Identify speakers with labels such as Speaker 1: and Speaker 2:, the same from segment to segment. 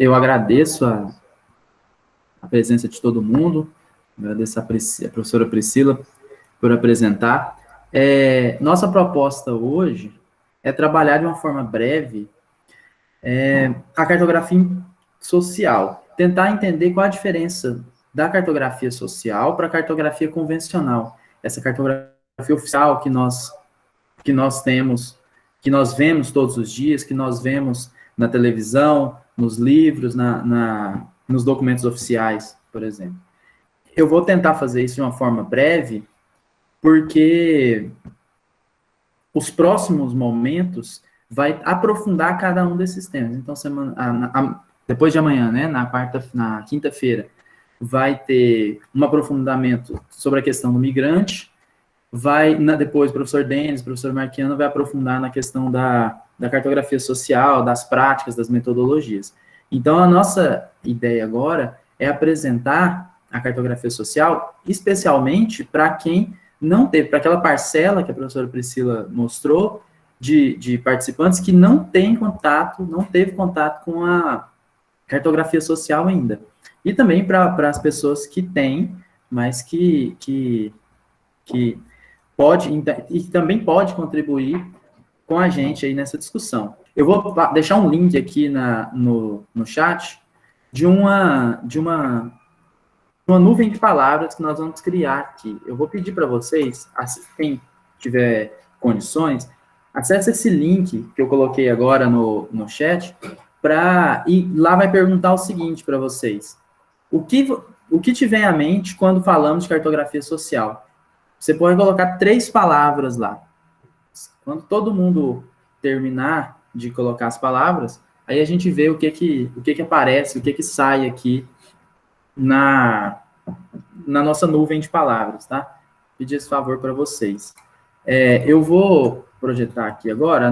Speaker 1: Eu agradeço a presença de todo mundo, agradeço a professora Priscila por apresentar. Nossa proposta hoje é trabalhar de uma forma breve a cartografia social, tentar entender qual a diferença da cartografia social para a cartografia convencional, essa cartografia oficial que nós temos, que nós vemos todos os dias, que nós vemos na televisão, nos livros, nos documentos oficiais, por exemplo. Eu vou tentar fazer isso de uma forma breve, porque os próximos momentos vai aprofundar cada um desses temas. Então, depois de amanhã, né, na quinta-feira, vai ter um aprofundamento sobre a questão do migrante. Depois, o professor Denis, o professor Marquiano vai aprofundar na questão da cartografia social, das práticas, das metodologias. Então, a nossa ideia agora é apresentar a cartografia social, especialmente para quem não teve, para aquela parcela que a professora Priscila mostrou, de participantes que não teve contato com a cartografia social ainda. E também para as pessoas que têm, mas que pode, e também pode contribuir com a gente aí nessa discussão. Eu vou deixar um link aqui no chat de uma nuvem de palavras que nós vamos criar aqui. Eu vou pedir para vocês, quem tiver condições, acesse esse link que eu coloquei agora no chat, e lá vai perguntar o seguinte para vocês. O que te vem à mente quando falamos de cartografia social? Você pode colocar 3 palavras lá. Quando todo mundo terminar de colocar as palavras, aí a gente vê o que aparece, o que sai aqui na nossa nuvem de palavras, tá? Pedir esse favor para vocês. Eu vou projetar aqui agora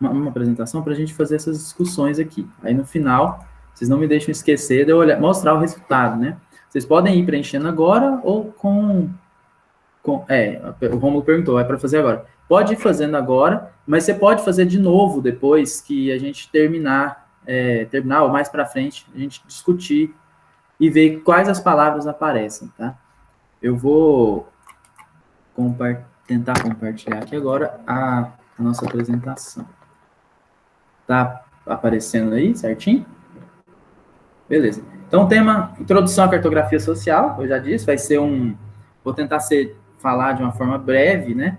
Speaker 1: uma apresentação para a gente fazer essas discussões aqui. Aí no final, vocês não me deixam esquecer de eu mostrar o resultado, né? Vocês podem ir preenchendo agora ou o Romulo perguntou, é para fazer agora. Pode ir fazendo agora, mas você pode fazer de novo depois que a gente terminar ou mais para frente, a gente discutir e ver quais as palavras aparecem, tá? Eu vou tentar compartilhar aqui agora a nossa apresentação. Tá aparecendo aí, certinho? Beleza. Então, o tema, introdução à cartografia social, eu já disse, vai ser vou tentar falar de uma forma breve, né?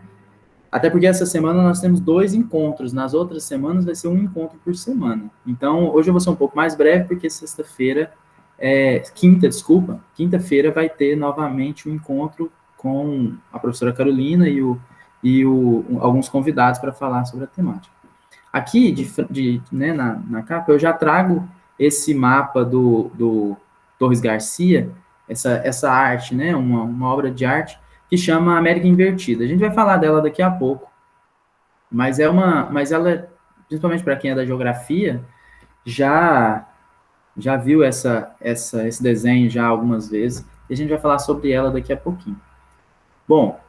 Speaker 1: Até porque essa semana nós temos 2 encontros, nas outras semanas vai ser um encontro por semana. Então, hoje eu vou ser um pouco mais breve, porque quinta-feira vai ter novamente um encontro com a professora Carolina e alguns convidados para falar sobre a temática. Aqui, né, na capa, eu já trago esse mapa do Torres Garcia, essa arte, né, uma obra de arte que chama América Invertida. A gente vai falar dela daqui a pouco, mas ela, principalmente para quem é da geografia, já viu esse desenho já algumas vezes, e a gente vai falar sobre ela daqui a pouquinho. Bom,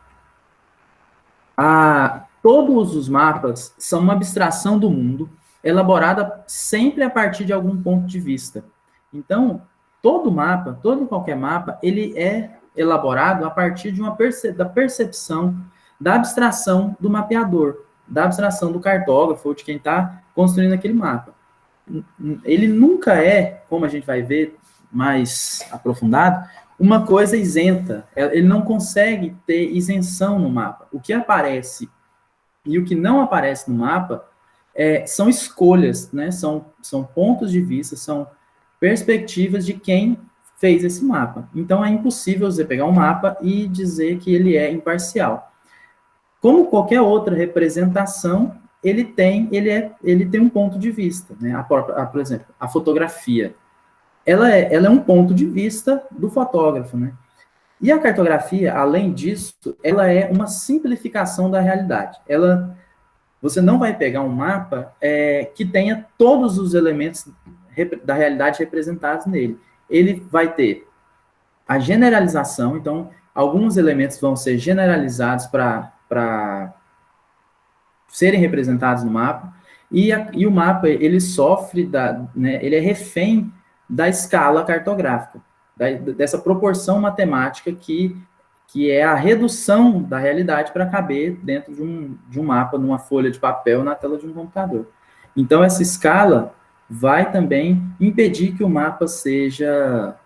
Speaker 1: todos os mapas são uma abstração do mundo, elaborada sempre a partir de algum ponto de vista. Então, todo e qualquer mapa, ele é elaborado a partir da percepção, da abstração do mapeador, da abstração do cartógrafo, ou de quem está construindo aquele mapa. Ele nunca é, como a gente vai ver mais aprofundado, uma coisa isenta. Ele não consegue ter isenção no mapa. O que aparece e o que não aparece no mapa são escolhas, né? São pontos de vista, são perspectivas de quem fez esse mapa. Então, é impossível você pegar um mapa e dizer que ele é imparcial. Como qualquer outra representação, ele tem um ponto de vista, né? Por exemplo, a fotografia, ela é um ponto de vista do fotógrafo, né? E a cartografia, além disso, ela é uma simplificação da realidade. Você não vai pegar um mapa que tenha todos os elementos da realidade representados nele. Ele vai ter a generalização, então, alguns elementos vão ser generalizados para serem representados no mapa. E o mapa, ele sofre, né, ele é refém da escala cartográfica, dessa proporção matemática que é a redução da realidade para caber dentro de um mapa, numa folha de papel, na tela de um computador. Então, essa escala vai também impedir que o mapa seja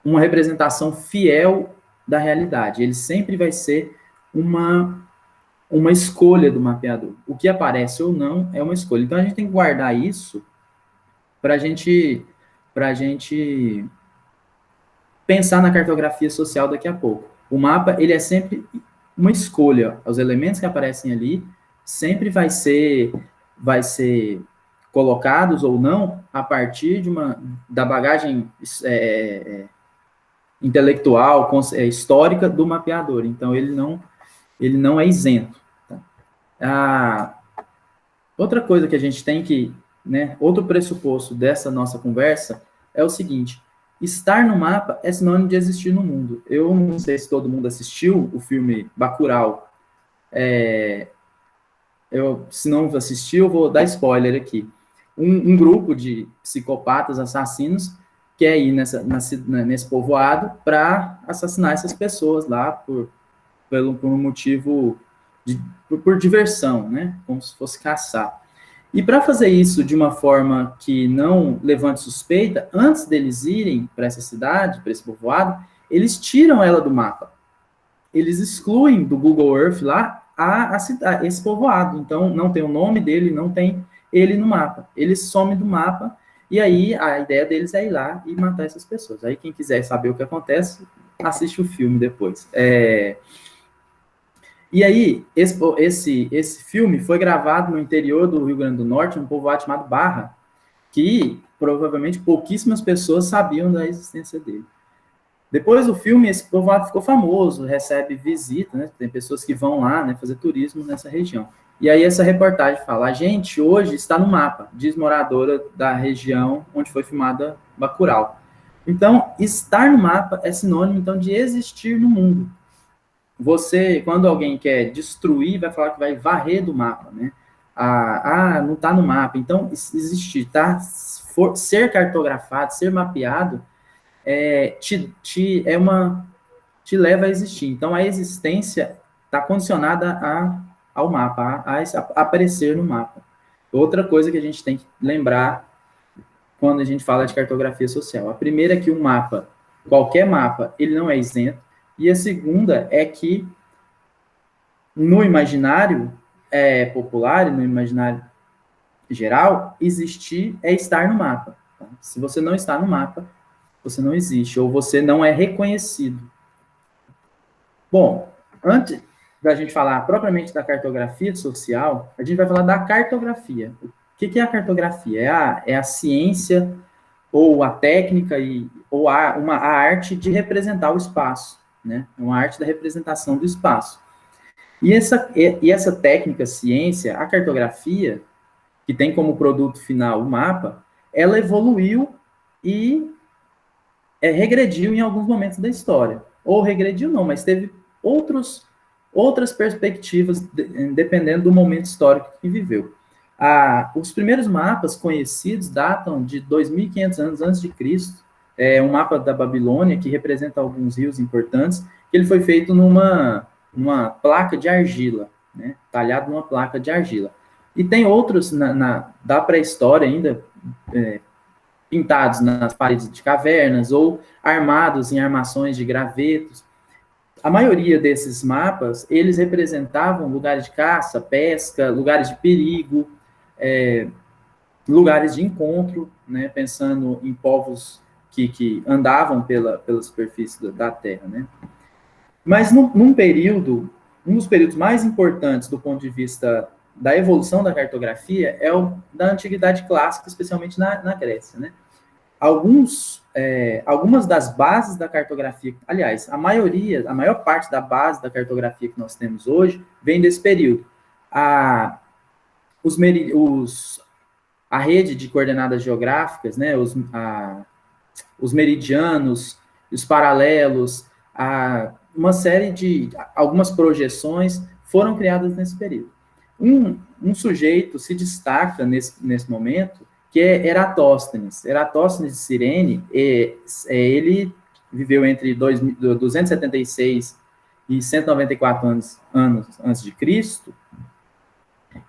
Speaker 1: uma representação fiel da realidade. Ele sempre vai ser uma escolha do mapeador. O que aparece ou não é uma escolha. Então, a gente tem que guardar isso para a gente pensar na cartografia social daqui a pouco. O mapa, ele é sempre uma escolha. Os elementos que aparecem ali sempre vai ser colocados ou não a partir da bagagem intelectual, histórica do mapeador. Então, ele não é isento. Tá? Outra coisa que a gente tem que, né, outro pressuposto dessa nossa conversa é o seguinte: estar no mapa é sinônimo de existir no mundo. Eu não sei se todo mundo assistiu o filme Bacurau. Se não assistiu, eu vou dar spoiler aqui. Um grupo de psicopatas assassinos quer ir nesse povoado para assassinar essas pessoas lá por um motivo por diversão, né? Como se fosse caçar. E para fazer isso de uma forma que não levante suspeita, antes deles irem para essa cidade, para esse povoado, eles tiram ela do mapa. Eles excluem do Google Earth lá esse povoado. Então, não tem o nome dele, não tem ele no mapa. Eles somem do mapa, e aí a ideia deles é ir lá e matar essas pessoas. Aí quem quiser saber o que acontece, assiste o filme depois. E aí, esse filme foi gravado no interior do Rio Grande do Norte, num povoado chamado Barra, que provavelmente pouquíssimas pessoas sabiam da existência dele. Depois do filme, esse povoado ficou famoso, recebe visita, né? Tem pessoas que vão lá, né, fazer turismo nessa região. E aí essa reportagem fala: a gente hoje está no mapa, diz moradora da região onde foi filmada Bacurau. Então, estar no mapa é sinônimo, então, de existir no mundo. Você, quando alguém quer destruir, vai falar que vai varrer do mapa, né? Não está no mapa. Então, existir, tá? Ser cartografado, ser mapeado, te leva a existir. Então, a existência está condicionada ao mapa, a aparecer no mapa. Outra coisa que a gente tem que lembrar quando a gente fala de cartografia social. A primeira é que o mapa, qualquer mapa, ele não é isento. E a segunda é que no imaginário popular, no imaginário geral, existir é estar no mapa. Tá? Se você não está no mapa, você não existe, ou você não é reconhecido. Bom, antes da gente falar propriamente da cartografia social, a gente vai falar da cartografia. O que é a cartografia? É a ciência, ou a técnica, ou a arte de representar o espaço, né? Uma arte da representação do espaço. E essa técnica, ciência, a cartografia, que tem como produto final o mapa, ela evoluiu e regrediu em alguns momentos da história. Ou regrediu não, mas teve outras perspectivas, dependendo do momento histórico que viveu. Os primeiros mapas conhecidos datam de 2.500 anos antes de Cristo. É um mapa da Babilônia que representa alguns rios importantes, que ele foi feito numa placa de argila, né? Talhado numa placa de argila. E tem outros da pré-história ainda, pintados nas paredes de cavernas ou armados em armações de gravetos. A maioria desses mapas, eles representavam lugares de caça, pesca, lugares de perigo, lugares de encontro, né, pensando em povos que andavam pela superfície da Terra, né? Mas um dos períodos mais importantes do ponto de vista da evolução da cartografia é o da Antiguidade Clássica, especialmente na Grécia, né? Algumas das bases da cartografia, aliás, a maior parte da base da cartografia que nós temos hoje vem desse período. A rede de coordenadas geográficas, né, os meridianos, os paralelos, uma série de algumas projeções foram criadas nesse período. Um sujeito se destaca nesse momento, que é Eratóstenes. Eratóstenes de Cirene, ele viveu entre 276 e 194 anos antes de Cristo,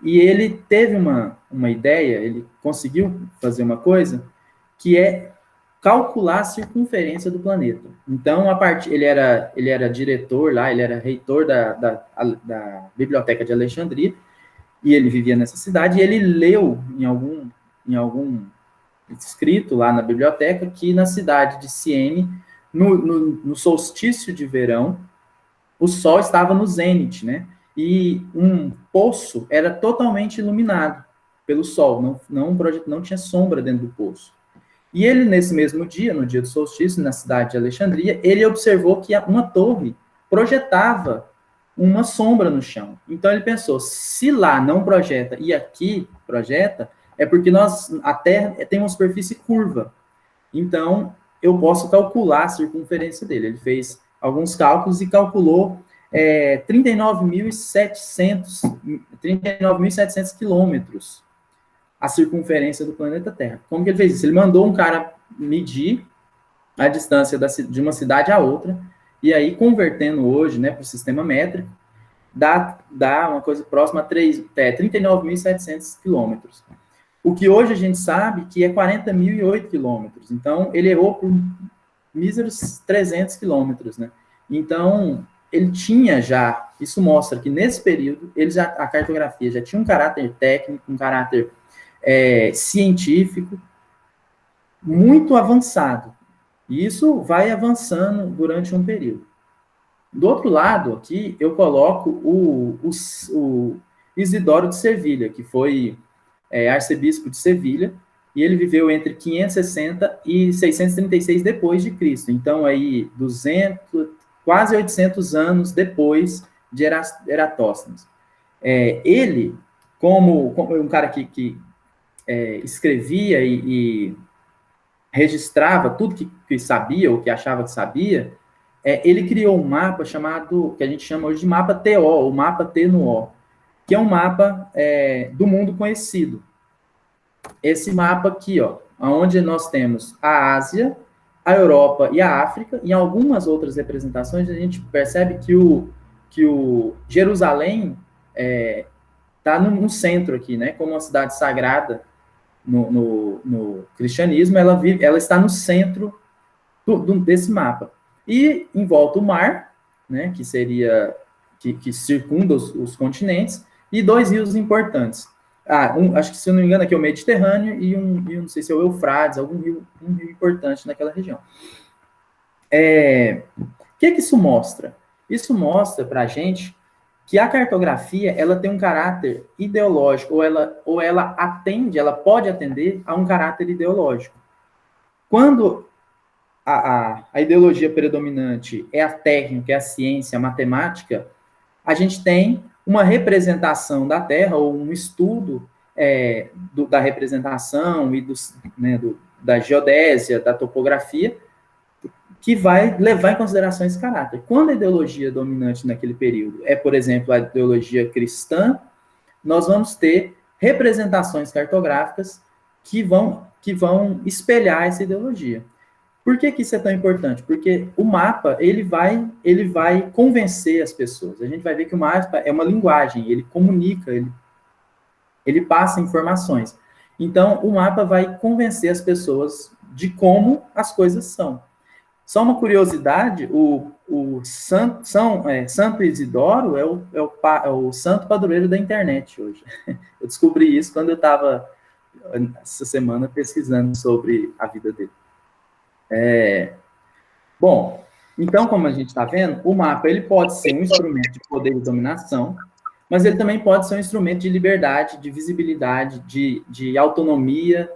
Speaker 1: e ele teve uma ideia, ele conseguiu fazer uma coisa, que é calcular a circunferência do planeta. Então, ele era diretor lá, ele era reitor da Biblioteca de Alexandria, e ele vivia nessa cidade, e ele leu em algum escrito lá na biblioteca que na cidade de Siene, no solstício de verão, o sol estava no zênite, né? E um poço era totalmente iluminado pelo sol, não tinha sombra dentro do poço. E ele, nesse mesmo dia, no dia do solstício, na cidade de Alexandria, ele observou que uma torre projetava uma sombra no chão. Então ele pensou, se lá não projeta e aqui projeta, é porque a Terra tem uma superfície curva. Então, eu posso calcular a circunferência dele. Ele fez alguns cálculos e calculou 39.700 quilômetros a circunferência do planeta Terra. Como que ele fez isso? Ele mandou um cara medir a distância de uma cidade a outra, e aí, convertendo hoje, né, para o sistema métrico, dá uma coisa próxima a 39.700 quilômetros. O que hoje a gente sabe que é 40.008 quilômetros. Então, ele errou por míseros 300 quilômetros, né? Então, ele tinha já, isso mostra que nesse período, a cartografia já tinha um caráter técnico, um caráter científico muito avançado. E isso vai avançando durante um período. Do outro lado, aqui, eu coloco o Isidoro de Sevilha, que foi arcebispo de Sevilha, e ele viveu entre 560 e 636 depois de Cristo. Então, aí, quase 800 anos depois de Eratóstenes. Ele, como um cara que escrevia e registrava tudo que sabia, ou que achava que sabia, ele criou um mapa que a gente chama hoje de mapa TO, o mapa T no O, que é um mapa do mundo conhecido. Esse mapa aqui, ó, onde nós temos a Ásia, a Europa e a África, e algumas outras representações, a gente percebe que o Jerusalém está no centro aqui, né, como uma cidade sagrada no cristianismo, ela está no centro desse mapa. E em volta o mar, né, que seria que circunda os continentes, e dois rios importantes. Acho que, se eu não me engano, aqui é o Mediterrâneo e não sei se é o Eufrates, um rio importante naquela região. O que isso mostra? Isso mostra para a gente que a cartografia ela tem um caráter ideológico, ou ela pode atender a um caráter ideológico. Quando a ideologia predominante é a técnica, é a ciência, a matemática, a gente tem uma representação da Terra, ou um estudo da representação e da geodésia, da topografia, que vai levar em consideração esse caráter. Quando a ideologia dominante naquele período por exemplo, a ideologia cristã, nós vamos ter representações cartográficas que vão espelhar essa ideologia. Por que isso é tão importante? Porque o mapa, ele vai convencer as pessoas. A gente vai ver que o mapa é uma linguagem, ele comunica, ele passa informações. Então, o mapa vai convencer as pessoas de como as coisas são. Só uma curiosidade, o Santo Isidoro é o santo padroeiro da internet hoje. Eu descobri isso quando eu estava, essa semana, pesquisando sobre a vida dele. Bom, então, como a gente está vendo, o mapa ele pode ser um instrumento de poder e dominação, mas ele também pode ser um instrumento de liberdade, de visibilidade, de autonomia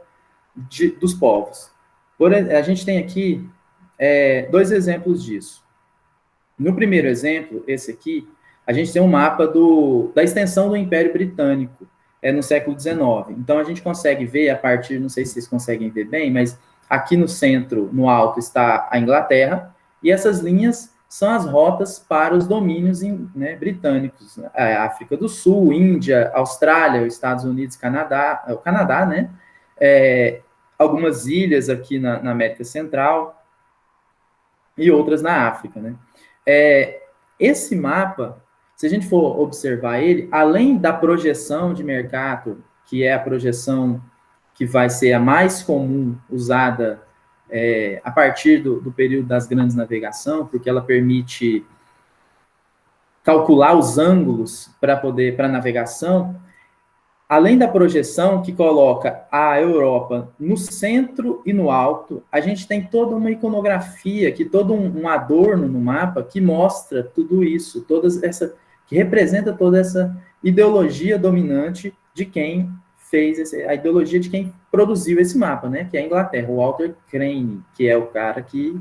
Speaker 1: dos povos. A gente tem aqui dois exemplos disso. No primeiro exemplo, esse aqui, a gente tem um mapa da extensão do Império Britânico no século XIX. Então, a gente consegue ver a partir, não sei se vocês conseguem ver bem, mas aqui no centro, no alto, está a Inglaterra, e essas linhas são as rotas para os domínios, né, britânicos, a África do Sul, Índia, Austrália, os Estados Unidos, Canadá, o Canadá, né, algumas ilhas aqui na América Central e outras na África, né. Esse mapa, se a gente for observar ele, além da projeção de mercado, que é a projeção que vai ser a mais comum usada a partir do período das grandes navegação, porque ela permite calcular os ângulos para navegação, além da projeção que coloca a Europa no centro e no alto, a gente tem toda uma iconografia, todo um adorno no mapa que mostra tudo isso, que representa toda essa ideologia dominante de quem fez a ideologia de quem produziu esse mapa, né? Que é a Inglaterra, o Walter Crane, que é o cara que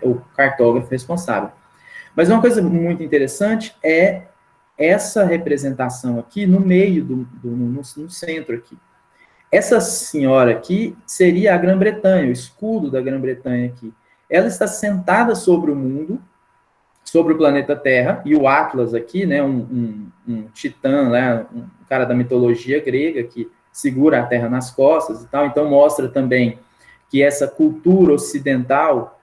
Speaker 1: o cartógrafo responsável. Mas uma coisa muito interessante é essa representação aqui no meio, no centro aqui. Essa senhora aqui seria a Grã-Bretanha, o escudo da Grã-Bretanha aqui. Ela está sentada sobre o mundo, sobre o planeta Terra, e o Atlas aqui, né, um titã, né, um cara da mitologia grega que segura a Terra nas costas e tal, então mostra também que essa cultura ocidental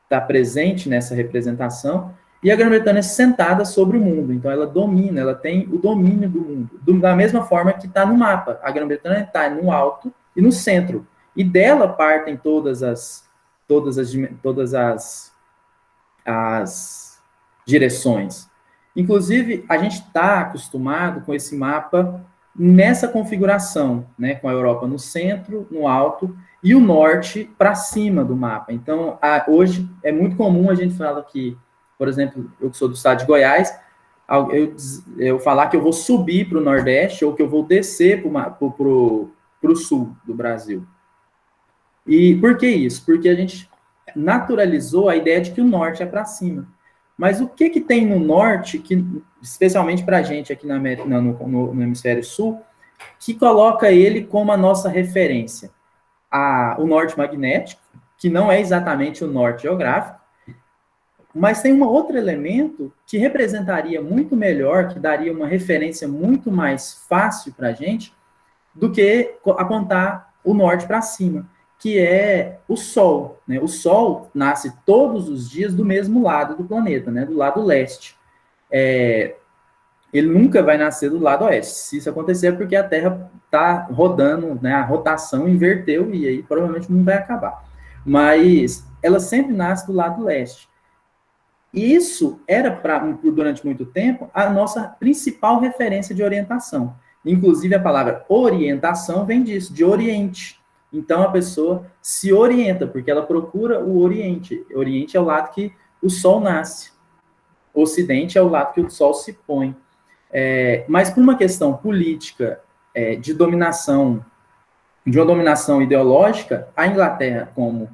Speaker 1: está presente nessa representação, e a Grã-Bretanha é sentada sobre o mundo, então ela domina, ela tem o domínio do mundo, da mesma forma que está no mapa. A Grã-Bretanha está no alto e no centro, e dela partem todas as direções. Inclusive, a gente está acostumado com esse mapa nessa configuração, né, com a Europa no centro, no alto, e o norte para cima do mapa. Então, hoje é muito comum a gente falar que, por exemplo, eu que sou do estado de Goiás, eu falar que eu vou subir para o Nordeste ou que eu vou descer para o sul do Brasil. E por que isso? Porque a gente naturalizou a ideia de que o norte é para cima. Mas o que tem no norte, que, especialmente para a gente aqui no hemisfério sul, que coloca ele como a nossa referência? O norte magnético, que não é exatamente o norte geográfico, mas tem um outro elemento que representaria muito melhor, que daria uma referência muito mais fácil para a gente, do que apontar o norte para cima, que é o Sol, né? O Sol nasce todos os dias do mesmo lado do planeta, né? Do lado leste. Ele nunca vai nascer do lado oeste. Se isso acontecer, é porque a Terra está rodando, né? A rotação inverteu e aí provavelmente não vai acabar. Mas ela sempre nasce do lado leste. E isso era, durante muito tempo, a nossa principal referência de orientação. Inclusive, a palavra orientação vem disso, de oriente. Então, a pessoa se orienta, porque ela procura o Oriente. O Oriente é o lado que o Sol nasce. O Ocidente é o lado que o Sol se põe. Mas, por uma questão política, de dominação, de uma dominação ideológica, a Inglaterra, como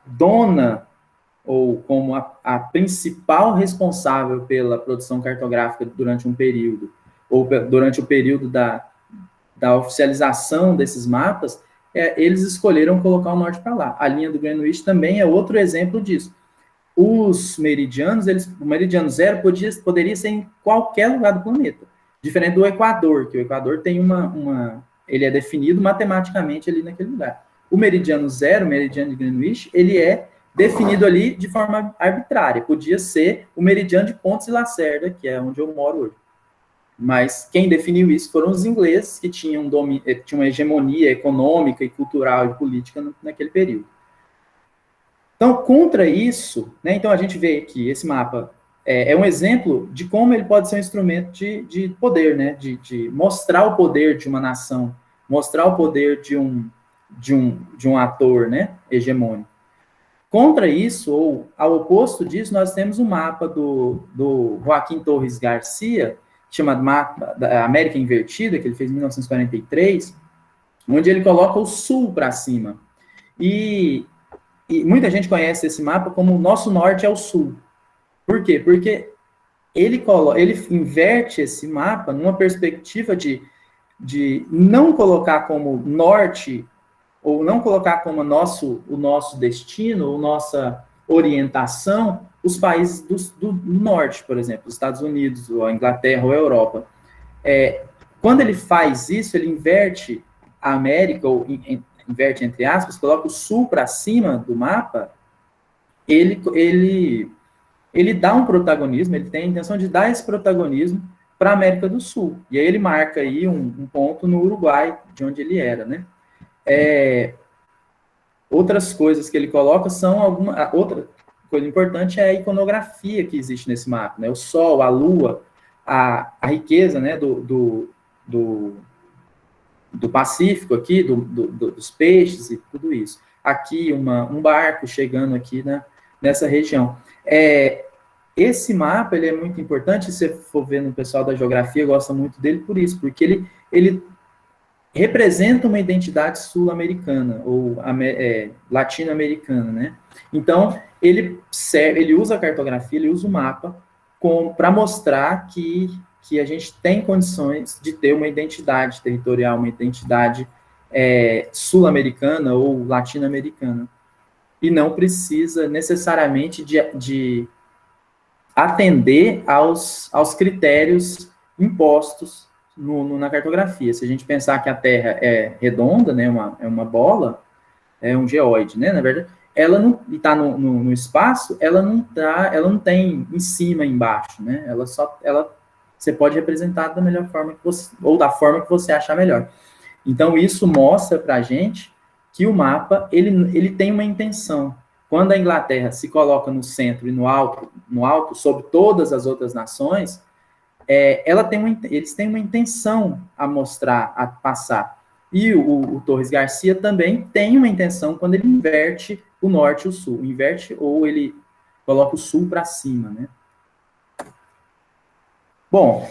Speaker 1: dona, ou como a principal responsável pela produção cartográfica durante um período, ou durante o período da oficialização desses mapas, eles escolheram colocar o norte para lá. A linha do Greenwich também é outro exemplo disso. Os meridianos, o meridiano zero poderia ser em qualquer lugar do planeta, diferente do Equador, que o Equador tem ele é definido matematicamente ali naquele lugar. O meridiano zero, o meridiano de Greenwich, ele é definido ali de forma arbitrária. Podia ser o meridiano de Pontes e Lacerda, que é onde eu moro hoje. Mas quem definiu isso foram os ingleses, que tinham uma hegemonia econômica e cultural e política naquele período. Então, contra isso, né, então a gente vê que esse mapa é um exemplo de como ele pode ser um instrumento de poder, né, de mostrar o poder de uma nação, mostrar o poder de um ator, né, hegemônico. Contra isso, ou ao oposto disso, nós temos um mapa do Joaquim Torres Garcia, chamado Mapa da América Invertida, que ele fez em 1943, onde ele coloca o sul para cima. E muita gente conhece esse mapa como o nosso norte é o sul. Por quê? Porque ele inverte esse mapa numa perspectiva de não colocar como norte, ou não colocar como o nosso destino, ou nossa orientação, os países do norte, por exemplo, os Estados Unidos, ou a Inglaterra, ou a Europa. Quando ele faz isso, ele inverte a América, ou inverte entre aspas, coloca o sul para cima do mapa, ele dá um protagonismo, ele tem a intenção de dar esse protagonismo para a América do Sul. E aí ele marca aí um ponto no Uruguai, de onde ele era, né? Outras coisas que ele coloca são outra coisa importante é a iconografia que existe nesse mapa, né? O Sol, a Lua, a riqueza, né, do Pacífico aqui, dos peixes e tudo isso. Aqui um barco chegando aqui nessa região. Esse mapa ele é muito importante, se você for ver no pessoal da geografia, gosta muito dele por isso, porque ele representa uma identidade sul-americana, ou latino-americana, né? Então, ele usa a cartografia, ele usa o mapa para mostrar que a gente tem condições de ter uma identidade territorial, uma identidade sul-americana ou latino-americana. E não precisa necessariamente de atender aos critérios impostos na cartografia. Se a gente pensar que a Terra é redonda, né, é uma bola, é um geóide, né, na verdade, ela não está no espaço, ela não tem em cima e embaixo, né, você pode representar da melhor forma que você, ou da forma que você achar melhor. Então, isso mostra para a gente que o mapa, ele tem uma intenção. Quando a Inglaterra se coloca no centro e no alto sobre todas as outras nações, eles têm uma intenção a mostrar, a passar. E o Torres Garcia também tem uma intenção quando ele inverte o norte e o sul. Inverte ou ele coloca o sul para cima, né? Bom,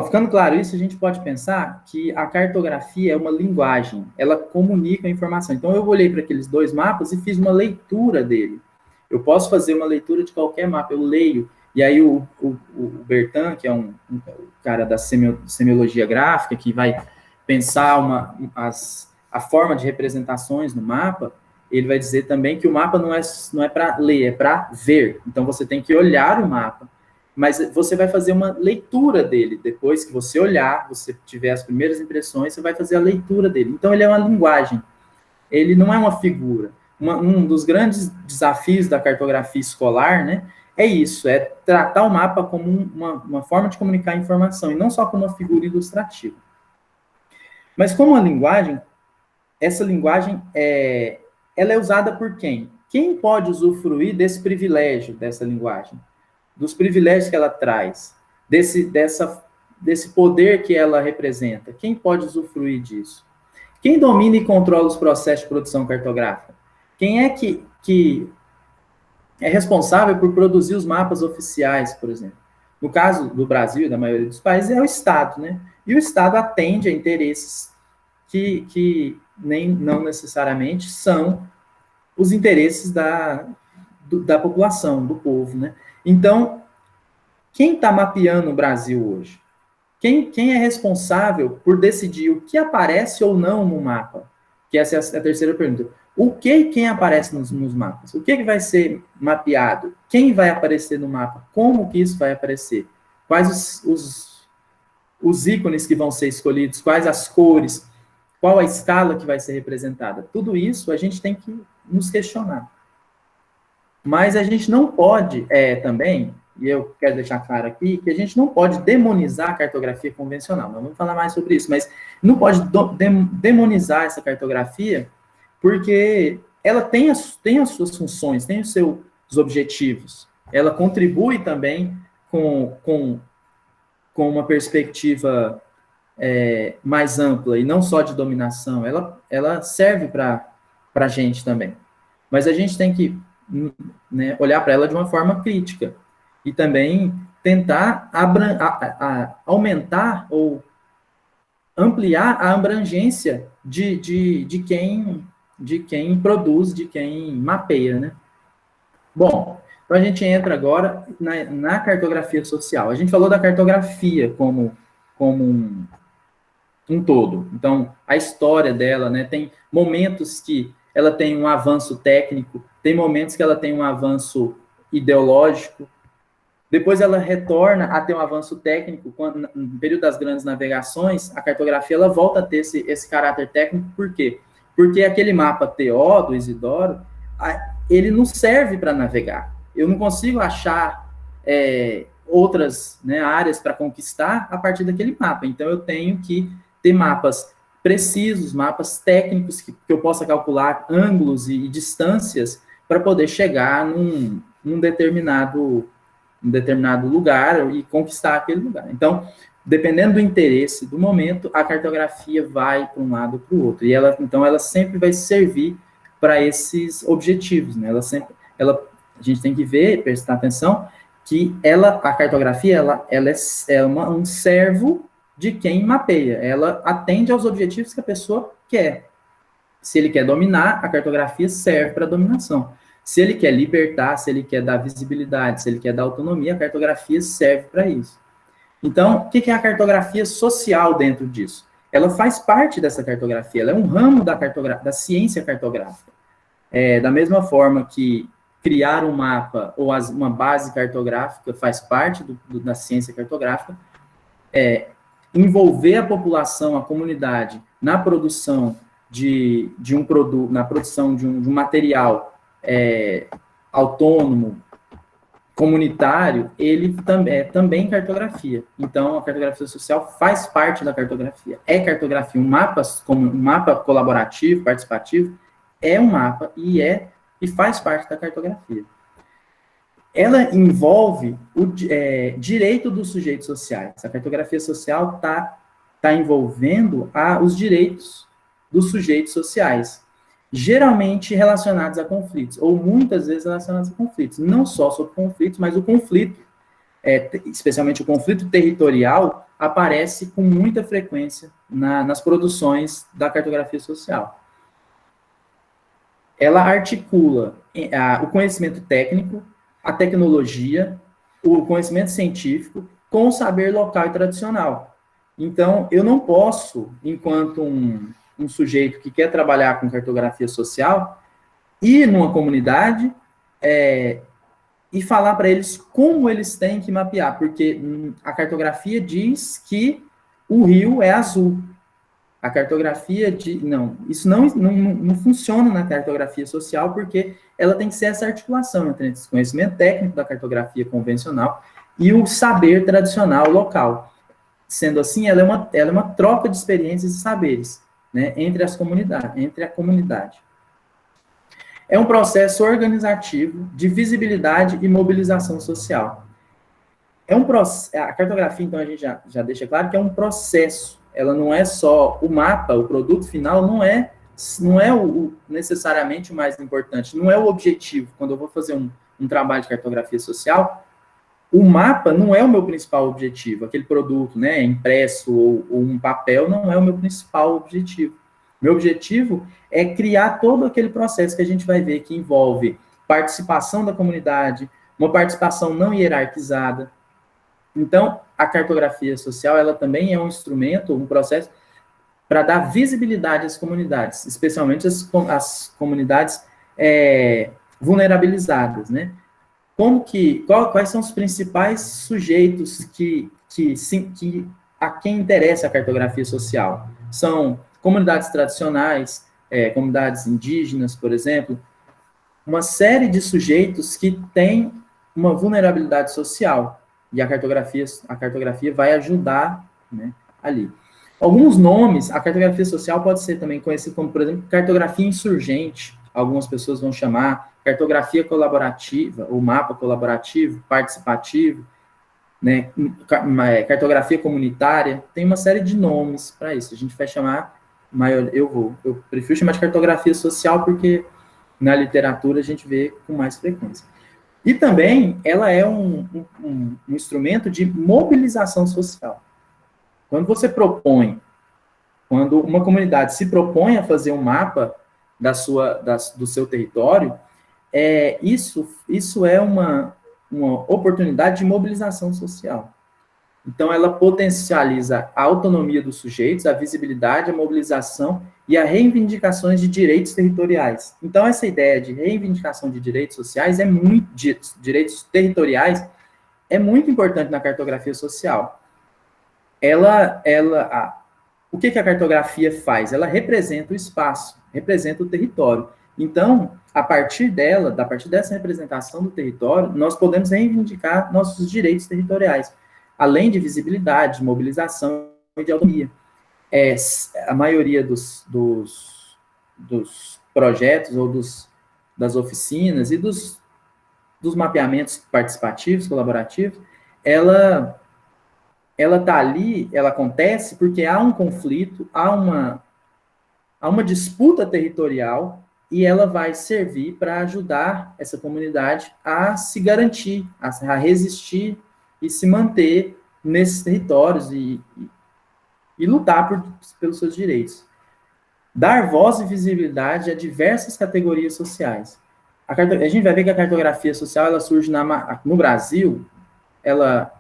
Speaker 1: ficando claro isso, a gente pode pensar que a cartografia é uma linguagem, ela comunica a informação. Então, eu olhei para aqueles dois mapas e fiz uma leitura dele. Eu posso fazer uma leitura de qualquer mapa, eu leio, e aí o Bertin, que é um cara da semiologia gráfica, que vai pensar a forma de representações no mapa, ele vai dizer também que o mapa não é para ler, é para ver. Então, você tem que olhar o mapa, mas você vai fazer uma leitura dele. Depois que você olhar, você tiver as primeiras impressões, você vai fazer a leitura dele. Então, ele é uma linguagem. Ele não é uma figura. Um dos grandes desafios da cartografia escolar, né, é isso, é tratar o mapa como uma forma de comunicar informação, e não só como uma figura ilustrativa. Mas como uma linguagem, essa linguagem ela é usada por quem? Quem pode usufruir desse privilégio dessa linguagem? Dos privilégios que ela traz, desse poder que ela representa. Quem pode usufruir disso? Quem domina e controla os processos de produção cartográfica? Quem é que é responsável por produzir os mapas oficiais, por exemplo? No caso do Brasil e da maioria dos países, é o Estado, né? E o Estado atende a interesses que não necessariamente são os interesses da população, do povo, né? Então, quem está mapeando o Brasil hoje? Quem é responsável por decidir o que aparece ou não no mapa? Que essa é a terceira pergunta. O que e quem aparece nos mapas? O que vai ser mapeado? Quem vai aparecer no mapa? Como que isso vai aparecer? Quais os ícones que vão ser escolhidos? Quais as cores? Qual a escala que vai ser representada? Tudo isso a gente tem que nos questionar. Mas a gente não pode também, e eu quero deixar claro aqui, que a gente não pode demonizar a cartografia convencional. Nós vamos falar mais sobre isso, mas não pode demonizar essa cartografia, porque ela tem as suas funções, tem os seus objetivos. Ela contribui também com uma perspectiva mais ampla, e não só de dominação. Ela serve para a gente também. Mas a gente tem que olhar para ela de uma forma crítica e também tentar aumentar ou ampliar a abrangência de quem produz, de quem mapeia, né? Bom, então a gente entra agora na cartografia social. A gente falou da cartografia como um todo. Então, a história dela, né, tem momentos que ela tem um avanço técnico, tem momentos que ela tem um avanço ideológico. Depois ela retorna a ter um avanço técnico, quando, no período das grandes navegações, a cartografia ela volta a ter esse caráter técnico, por quê? Porque aquele mapa TO do Isidoro, ele não serve para navegar. Eu não consigo achar outras, né, áreas para conquistar a partir daquele mapa. Então, eu tenho que ter mapas precisos, mapas técnicos que eu possa calcular ângulos e distâncias para poder chegar num determinado lugar e conquistar aquele lugar. Então, dependendo do interesse do momento, a cartografia vai para um lado ou para o outro. E ela sempre vai servir para esses objetivos, né? A gente tem que ver, prestar atenção, que a cartografia, ela é um servo de quem mapeia. Ela atende aos objetivos que a pessoa quer. Se ele quer dominar, a cartografia serve para dominação. Se ele quer libertar, se ele quer dar visibilidade, se ele quer dar autonomia, a cartografia serve para isso. Então, o que é a cartografia social dentro disso? Ela faz parte dessa cartografia, ela é um ramo da ciência cartográfica. Da mesma forma que criar um mapa ou uma base cartográfica faz parte da ciência cartográfica, envolver a população, a comunidade, na produção de um produto, na produção de um material autônomo, comunitário, ele também cartografia. Então, a cartografia social faz parte da cartografia. É cartografia. Um mapa colaborativo, participativo, é um mapa e faz parte da cartografia. Ela envolve o direito dos sujeitos sociais. A cartografia social está envolvendo os direitos dos sujeitos sociais, geralmente relacionados a conflitos, ou muitas vezes relacionados a conflitos. Não só sobre conflitos, mas o conflito, especialmente o conflito territorial, aparece com muita frequência nas produções da cartografia social. Ela articula o conhecimento técnico, a tecnologia, o conhecimento científico, com o saber local e tradicional. Então, eu não posso, enquanto um sujeito que quer trabalhar com cartografia social, ir numa comunidade e falar para eles como eles têm que mapear, porque a cartografia diz que o rio é azul. A cartografia isso não funciona na cartografia social, porque ela tem que ser essa articulação entre esse conhecimento técnico da cartografia convencional e o saber tradicional local. Sendo assim, ela é uma troca de experiências e saberes, né, entre a comunidade. É um processo organizativo de visibilidade e mobilização social. A cartografia, então, a gente já deixa claro que é um processo. Ela não é só o mapa, o produto final não é necessariamente o mais importante, não é o objetivo. Quando eu vou fazer um trabalho de cartografia social, o mapa não é o meu principal objetivo, aquele produto, né, impresso ou um papel não é o meu principal objetivo. Meu objetivo é criar todo aquele processo que a gente vai ver que envolve participação da comunidade, uma participação não hierarquizada. Então, a cartografia social, ela também é um instrumento, um processo para dar visibilidade às comunidades, especialmente as comunidades vulnerabilizadas, né? Quais são os principais sujeitos a quem interessa a cartografia social? São comunidades tradicionais, comunidades indígenas, por exemplo, uma série de sujeitos que têm uma vulnerabilidade social, e a cartografia vai ajudar, né, ali. Alguns nomes, a cartografia social pode ser também conhecida como, por exemplo, cartografia insurgente, algumas pessoas vão chamar cartografia colaborativa, ou mapa colaborativo, participativo, né, cartografia comunitária, tem uma série de nomes para isso. A gente vai chamar, eu prefiro chamar de cartografia social, porque na literatura a gente vê com mais frequência. E também ela é um instrumento de mobilização social. Quando uma comunidade se propõe a fazer um mapa do seu território, isso é uma oportunidade de mobilização social. Então, ela potencializa a autonomia dos sujeitos, a visibilidade, a mobilização e a reivindicações de direitos territoriais. Então, essa ideia de reivindicação de direitos sociais de direitos territoriais é muito importante na cartografia social. O que a cartografia faz? Ela representa o espaço, representa o território. Então, a partir dessa representação do território, nós podemos reivindicar nossos direitos territoriais, além de visibilidade, de mobilização e de autonomia. A maioria dos projetos ou das oficinas e dos mapeamentos participativos, colaborativos, ela está ali, ela acontece porque há um conflito, há uma disputa territorial e ela vai servir para ajudar essa comunidade a se garantir, a resistir e se manter nesses territórios e lutar pelos seus direitos. Dar voz e visibilidade a diversas categorias sociais. A gente vai ver que a cartografia social ela surge no Brasil,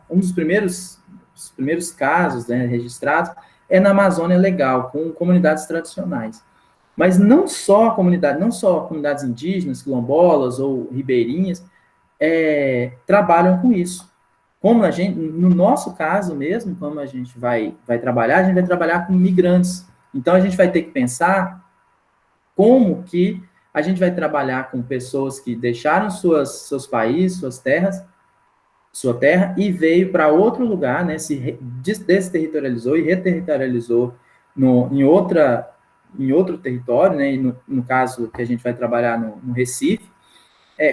Speaker 1: um dos primeiros casos, né, registrados é na Amazônia Legal, com comunidades tradicionais. Mas não só comunidades indígenas, quilombolas ou ribeirinhas trabalham com isso. No nosso caso mesmo, como a gente vai trabalhar, a gente vai trabalhar com migrantes. Então, a gente vai ter que pensar como que a gente vai trabalhar com pessoas que deixaram seus países, sua terra, e veio para outro lugar, né, se desterritorializou e reterritorializou em outro território, né, e no caso que a gente vai trabalhar no Recife,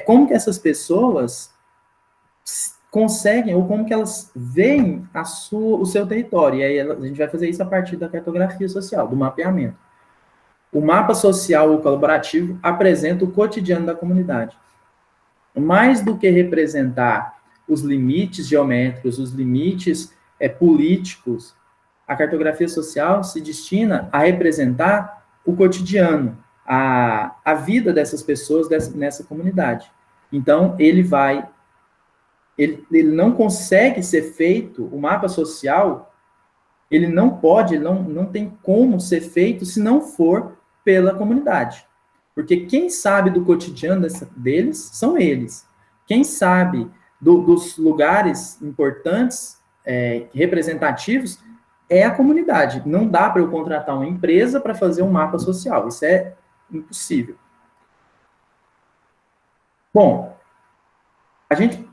Speaker 1: como que essas pessoas conseguem, ou como que elas veem o seu território, e aí a gente vai fazer isso a partir da cartografia social, do mapeamento. O mapa social ou colaborativo apresenta o cotidiano da comunidade. Mais do que representar os limites geométricos, os limites políticos, a cartografia social se destina a representar o cotidiano, a vida dessas pessoas nessa comunidade. Então, ele não consegue ser feito, o mapa social, ele não tem como ser feito se não for pela comunidade. Porque quem sabe do cotidiano deles são eles. Quem sabe dos lugares importantes, representativos, é a comunidade. Não dá para eu contratar uma empresa para fazer um mapa social. Isso é impossível. Bom,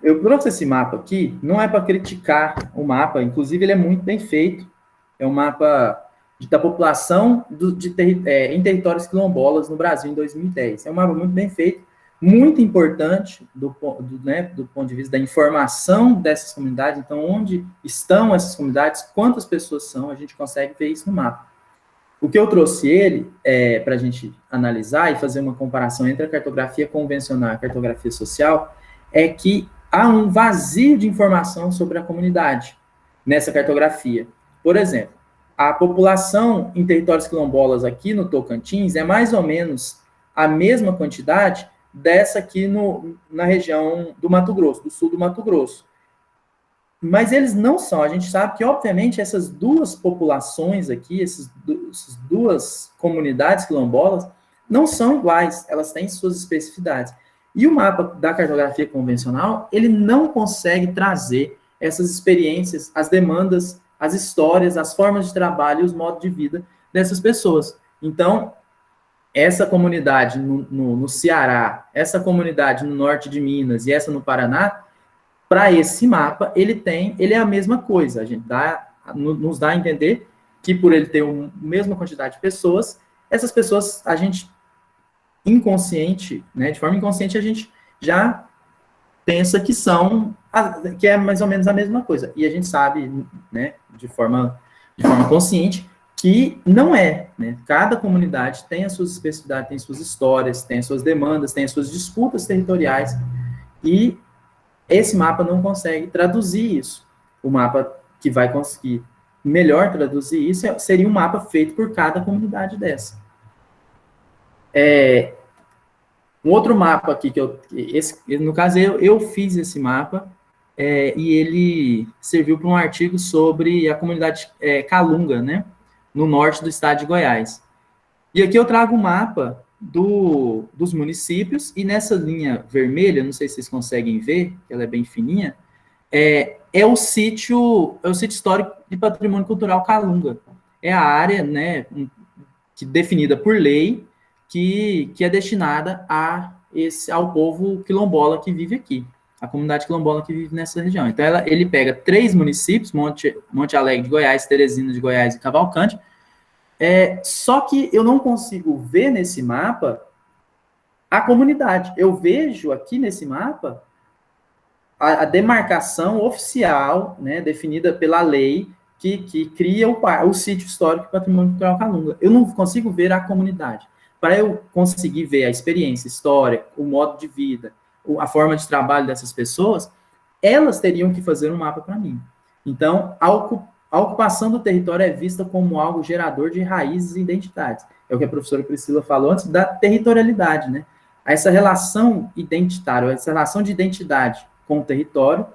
Speaker 1: eu trouxe esse mapa aqui, não é para criticar o mapa, inclusive ele é muito bem feito. É um mapa da população em territórios quilombolas no Brasil em 2010. É um mapa muito bem feito, muito importante do ponto de vista da informação dessas comunidades. Então, onde estão essas comunidades, quantas pessoas são, a gente consegue ver isso no mapa. O que eu trouxe ele para a gente analisar e fazer uma comparação entre a cartografia convencional e a cartografia social é que há um vazio de informação sobre a comunidade nessa cartografia. Por exemplo, a população em territórios quilombolas aqui no Tocantins é mais ou menos a mesma quantidade dessa aqui na região do Mato Grosso, do sul do Mato Grosso. Mas eles não são, a gente sabe que, obviamente, essas duas populações aqui, essas duas comunidades quilombolas, não são iguais, elas têm suas especificidades. E o mapa da cartografia convencional, ele não consegue trazer essas experiências, as demandas, as histórias, as formas de trabalho e os modos de vida dessas pessoas. Então, essa comunidade no Ceará, essa comunidade no norte de Minas e essa no Paraná, para esse mapa, ele é a mesma coisa. A gente nos dá a entender que por ele ter a mesma quantidade de pessoas, essas pessoas, a gente inconsciente, né, de forma inconsciente, a gente já pensa que é mais ou menos a mesma coisa. E a gente sabe, né, de forma consciente, que não é, né? Cada comunidade tem as suas especificidades, tem suas histórias, tem as suas demandas, tem as suas disputas territoriais, e esse mapa não consegue traduzir isso. O mapa que vai conseguir melhor traduzir isso seria um mapa feito por cada comunidade dessa. Um outro mapa aqui, no caso, eu fiz esse mapa, e ele serviu para um artigo sobre a comunidade Calunga, né, no norte do estado de Goiás. E aqui eu trago o mapa dos municípios, e nessa linha vermelha, não sei se vocês conseguem ver, ela é bem fininha, é o sítio histórico de patrimônio cultural Calunga. É a área, né, que definida por lei, que é destinada ao povo quilombola que vive aqui, a comunidade quilombola que vive nessa região. Então, ele pega 3 municípios, Monte Alegre de Goiás, Teresina de Goiás e Cavalcante. Só que eu não consigo ver nesse mapa a comunidade. Eu vejo aqui nesse mapa a demarcação oficial, né, definida pela lei, que cria o sítio histórico e patrimônio cultural Calunga. Eu não consigo ver a comunidade. Para eu conseguir ver a experiência, a história, o modo de vida, a forma de trabalho dessas pessoas, elas teriam que fazer um mapa para mim. Então, a ocupação do território é vista como algo gerador de raízes e identidades. É o que a professora Priscila falou antes da territorialidade, né? Essa relação identitária, essa relação de identidade com o território,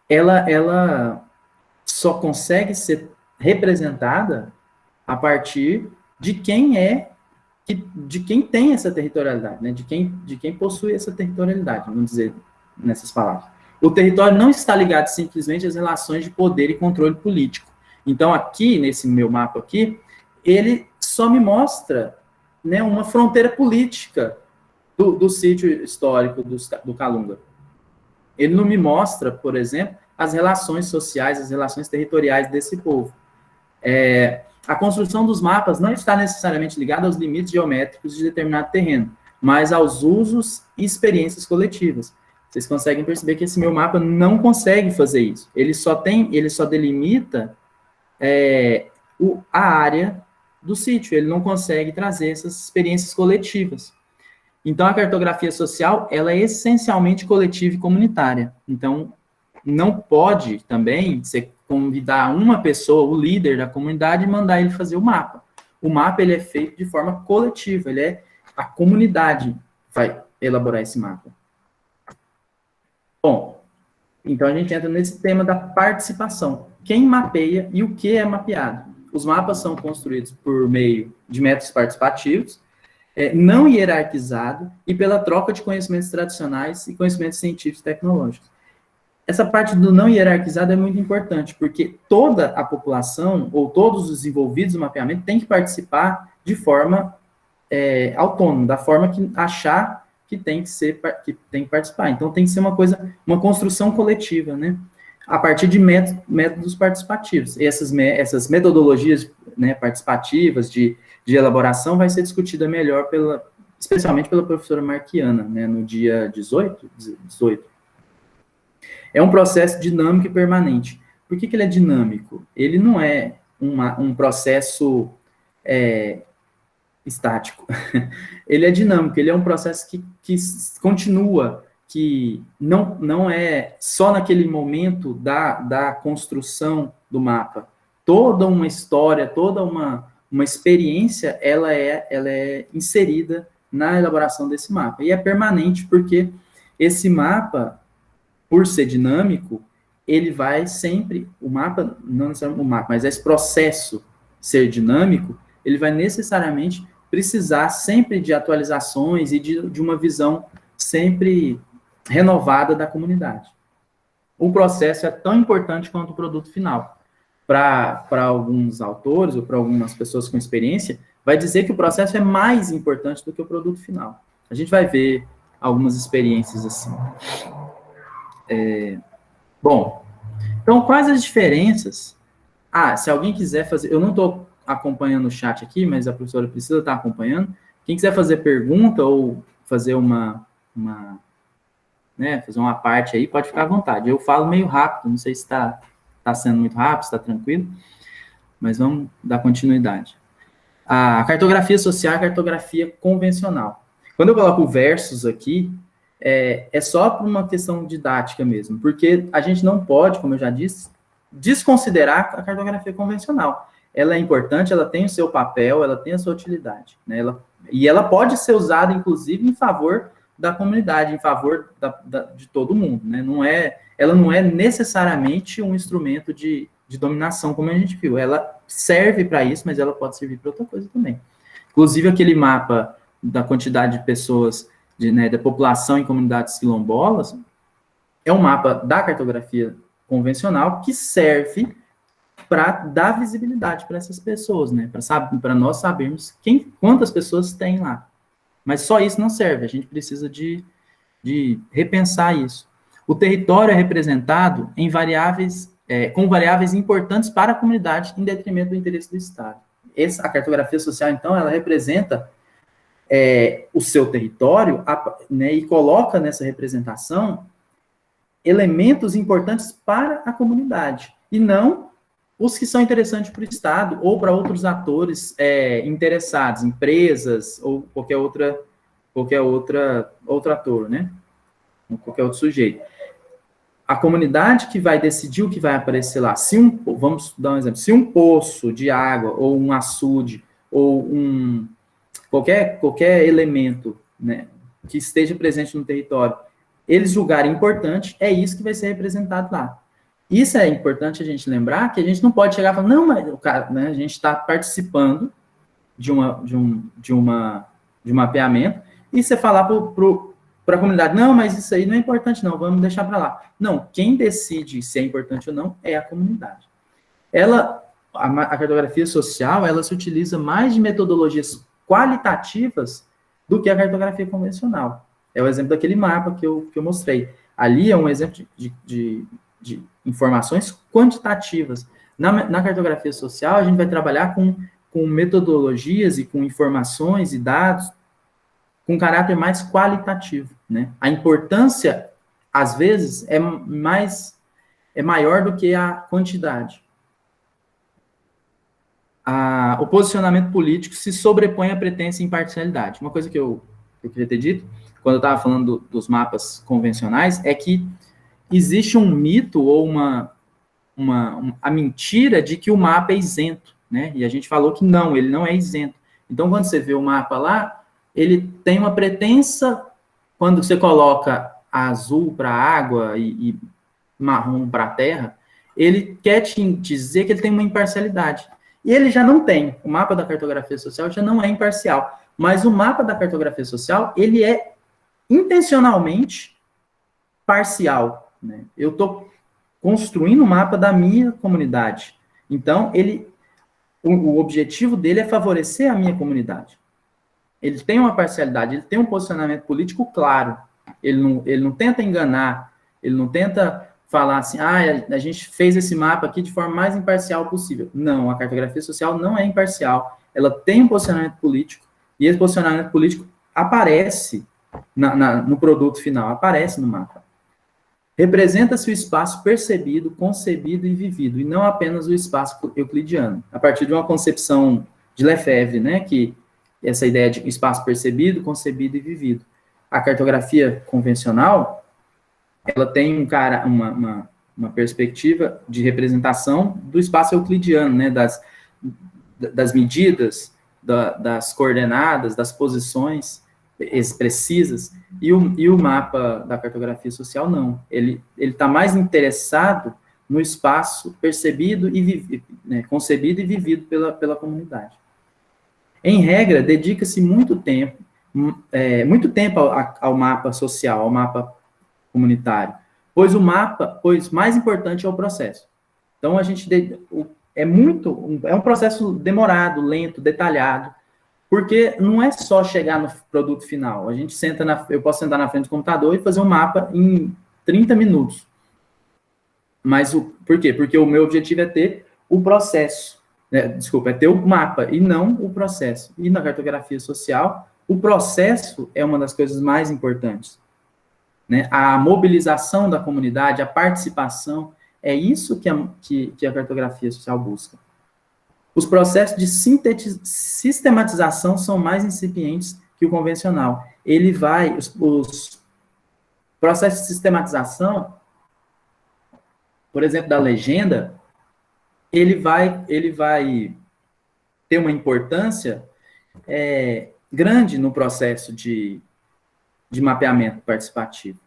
Speaker 1: ela só consegue ser representada a partir de quem tem essa territorialidade, né? de quem possui essa territorialidade, vamos dizer nessas palavras. O território não está ligado simplesmente às relações de poder e controle político. Então, aqui, nesse meu mapa aqui, ele só me mostra, né, uma fronteira política do sítio histórico do Calunga. Ele não me mostra, por exemplo, as relações sociais, as relações territoriais desse povo. A construção dos mapas não está necessariamente ligada aos limites geométricos de determinado terreno, mas aos usos e experiências coletivas. Vocês conseguem perceber que esse meu mapa não consegue fazer isso. Ele só delimita a área do sítio, ele não consegue trazer essas experiências coletivas. Então, a cartografia social, ela é essencialmente coletiva e comunitária. Então, não pode também você convidar uma pessoa, o líder da comunidade, e mandar ele fazer o mapa. O mapa, ele é feito de forma coletiva, a comunidade vai elaborar esse mapa. Bom, então a gente entra nesse tema da participação. Quem mapeia e o que é mapeado? Os mapas são construídos por meio de métodos participativos, não hierarquizado e pela troca de conhecimentos tradicionais e conhecimentos científicos e tecnológicos. Essa parte do não hierarquizado é muito importante, porque toda a população, ou todos os envolvidos no mapeamento, tem que participar de forma autônoma, da forma que achar que tem que participar. Então, tem que ser uma construção coletiva, né? A partir de métodos participativos. E essas metodologias, né, participativas de elaboração vai ser discutida melhor, especialmente pela professora Marquiana, né, no dia 18. É um processo dinâmico e permanente. Por que ele é dinâmico? Ele não é um processo estático. Ele é dinâmico, ele é um processo que continua, que não é só naquele momento da construção do mapa. Toda uma história, toda uma experiência, ela é inserida na elaboração desse mapa. E é permanente porque esse mapa, por ser dinâmico, ele vai sempre, o mapa, não necessariamente o mapa, mas esse processo ser dinâmico, ele vai necessariamente precisar sempre de atualizações e de uma visão sempre renovada da comunidade. O processo é tão importante quanto o produto final. Para alguns autores, ou para algumas pessoas com experiência, vai dizer que o processo é mais importante do que o produto final. A gente vai ver algumas experiências assim. Bom, então, quais as diferenças? Se alguém quiser fazer... Eu não estou acompanhando o chat aqui, mas a professora Priscila está acompanhando. Quem quiser fazer pergunta ou fazer fazer uma parte aí, pode ficar à vontade. Eu falo meio rápido, não sei se está sendo muito rápido, se está tranquilo, mas vamos dar continuidade. A cartografia social é a cartografia convencional. Quando eu coloco versos aqui, é só por uma questão didática mesmo, porque a gente não pode, como eu já disse, desconsiderar a cartografia convencional. Ela é importante, ela tem o seu papel, ela tem a sua utilidade, né? E ela pode ser usada, inclusive, em favor da comunidade, em favor de todo mundo, né? Ela não é necessariamente um instrumento de dominação, como a gente viu. Ela serve para isso, mas ela pode servir para outra coisa também. Inclusive, aquele mapa da quantidade de pessoas, da população em comunidades quilombolas, é um mapa da cartografia convencional que serve para dar visibilidade para essas pessoas, né? Para nós sabermos quantas pessoas tem lá. Mas só isso não serve, a gente precisa de repensar isso. O território é representado em com variáveis importantes para a comunidade, em detrimento do interesse do Estado. A cartografia social, então, ela representa o seu território, né, e coloca nessa representação elementos importantes para a comunidade, e não os que são interessantes para o Estado ou para outros atores interessados, empresas ou qualquer outro ator, né? Ou qualquer outro sujeito. A comunidade que vai decidir o que vai aparecer lá. Vamos dar um exemplo. Se um poço de água ou um açude ou qualquer elemento, né, que esteja presente no território, eles julgarem importante, é isso que vai ser representado lá. Isso é importante a gente lembrar, que a gente não pode chegar e falar, não, mas né, a gente está participando de um mapeamento, e você falar para a comunidade, não, mas isso aí não é importante não, vamos deixar para lá. Não, quem decide se é importante ou não é a comunidade. A cartografia social, ela se utiliza mais de metodologias qualitativas do que a cartografia convencional. É o exemplo daquele mapa que eu mostrei. Ali é um exemplo de informações quantitativas. Na cartografia social, a gente vai trabalhar com metodologias e com informações e dados com caráter mais qualitativo, né? A importância, às vezes, é maior do que a quantidade. O posicionamento político se sobrepõe à pretensa imparcialidade. Uma coisa que eu queria ter dito, quando eu estava falando dos mapas convencionais, é que existe um mito ou a mentira de que o mapa é isento, né? E a gente falou que não, ele não é isento. Então, quando você vê o mapa lá, ele tem uma pretensa, quando você coloca azul para a água e marrom para a terra, ele quer te dizer que ele tem uma imparcialidade. E ele já não tem. O mapa da cartografia social já não é imparcial. Mas o mapa da cartografia social, ele é intencionalmente parcial, né? Eu estou construindo um mapa da minha comunidade. Então, o objetivo dele é favorecer a minha comunidade. Ele tem uma parcialidade, ele tem um posicionamento político claro. Ele não tenta enganar, ele não tenta falar assim, a gente fez esse mapa aqui de forma mais imparcial possível. Não, a cartografia social não é imparcial. Ela tem um posicionamento político, e esse posicionamento político aparece no produto final, aparece no mapa. Representa-se o espaço percebido, concebido e vivido, e não apenas o espaço euclidiano. A partir de uma concepção de Lefebvre, né, que essa ideia de espaço percebido, concebido e vivido. A cartografia convencional, ela tem uma perspectiva de representação do espaço euclidiano, né, das medidas, das coordenadas, das posições precisas, e o mapa da cartografia social não. Ele está mais interessado no espaço percebido e né, concebido e vivido pela comunidade. Em regra, dedica-se muito tempo ao mapa social, ao mapa comunitário, pois mais importante é o processo. Então, é um processo demorado, lento, detalhado, porque não é só chegar no produto final. Eu posso sentar na frente do computador e fazer um mapa em 30 minutos. Mas por quê? Porque o meu objetivo é ter o processo. É ter o mapa e não o processo. E na cartografia social, o processo é uma das coisas mais importantes, né? A mobilização da comunidade, a participação, é isso que a cartografia social busca. Os processos de sistematização são mais incipientes que o convencional. Os processos de sistematização, por exemplo, da legenda, ele vai ter uma importância grande no processo de de mapeamento participativo.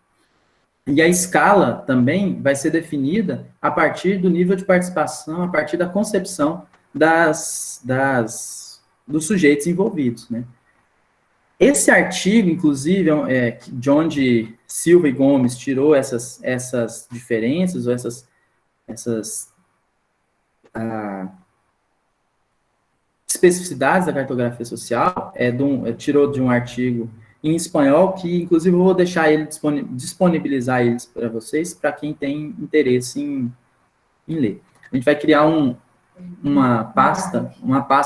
Speaker 1: E a escala também vai ser definida a partir do nível de participação, a partir da concepção dos sujeitos envolvidos, né? Esse artigo, inclusive, de onde Silva e Gomes tirou essas diferenças, ou essas especificidades da cartografia social, tirou de um artigo em espanhol, que inclusive eu vou deixar ele disponibilizar eles para vocês, para quem tem interesse em ler. A gente vai criar uma pasta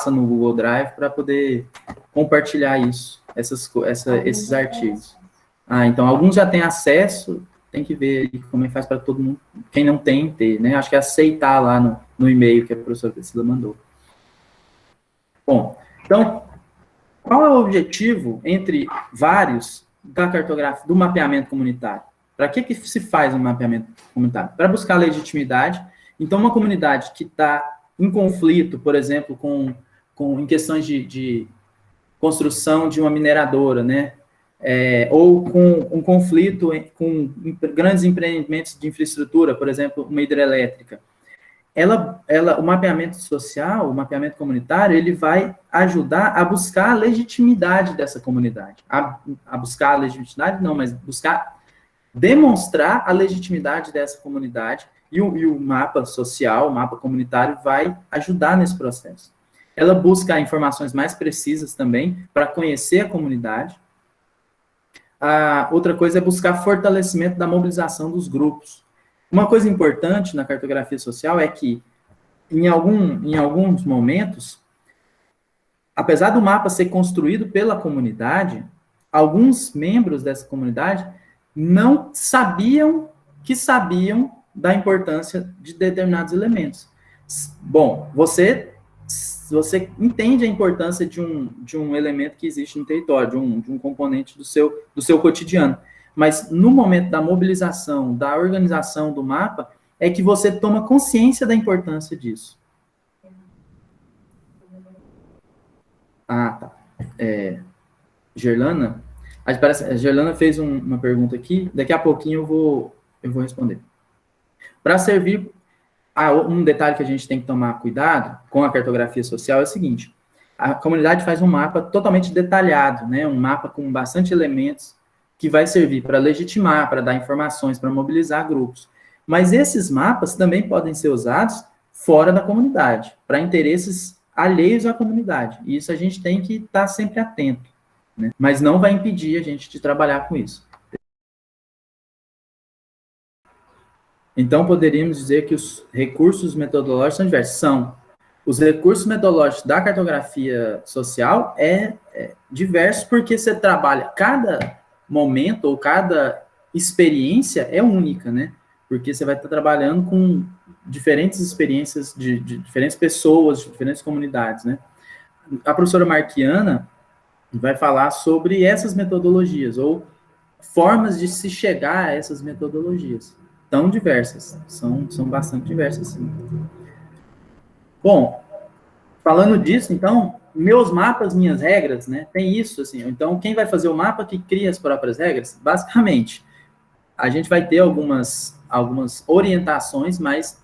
Speaker 1: no Google Drive para poder compartilhar esses artigos. Então, alguns já têm acesso, tem que ver como é que faz para todo mundo, quem não tem, ter, né? Acho que é aceitar lá no e-mail que a professora Priscila mandou. Bom, então, qual é o objetivo, entre vários, da cartografia, do mapeamento comunitário? Para que se faz um mapeamento comunitário? Para buscar legitimidade. Então, uma comunidade que está em conflito, por exemplo, em questões de construção de uma mineradora, né? Ou com um conflito com grandes empreendimentos de infraestrutura, por exemplo, uma hidrelétrica. O mapeamento social, o mapeamento comunitário, ele vai ajudar a buscar a legitimidade dessa comunidade. A buscar a legitimidade, não, mas buscar demonstrar a legitimidade dessa comunidade, e o mapa social, o mapa comunitário, vai ajudar nesse processo. Ela busca informações mais precisas também, para conhecer a comunidade. Outra coisa é buscar fortalecimento da mobilização dos grupos. Uma coisa importante na cartografia social é que, em alguns momentos, apesar do mapa ser construído pela comunidade, alguns membros dessa comunidade não sabiam da importância de determinados elementos. Bom, você entende a importância de um elemento que existe no território, de um componente do seu cotidiano. Mas no momento da mobilização, da organização do mapa, é que você toma consciência da importância disso. Tá. Gerlana? A Gerlana fez uma pergunta aqui, daqui a pouquinho eu vou responder. Para servir, um detalhe que a gente tem que tomar cuidado com a cartografia social é o seguinte: a comunidade faz um mapa totalmente detalhado, né? Um mapa com bastante elementos, que vai servir para legitimar, para dar informações, para mobilizar grupos. Mas esses mapas também podem ser usados fora da comunidade, para interesses alheios à comunidade. E isso a gente tem que estar sempre atento, né? Mas não vai impedir a gente de trabalhar com isso. Então, poderíamos dizer que os recursos metodológicos são diversos. Os recursos metodológicos da cartografia social diversos, porque você trabalha cada momento ou cada experiência é única, né? Porque você vai estar trabalhando com diferentes experiências de diferentes pessoas, de diferentes comunidades, né? A professora Marquiana vai falar sobre essas metodologias, ou formas de se chegar a essas metodologias. Tão diversas, são bastante diversas, sim. Bom, falando disso, então, meus mapas, minhas regras, né? Tem isso, assim. Então, quem vai fazer o mapa que cria as próprias regras? Basicamente, a gente vai ter algumas orientações, mas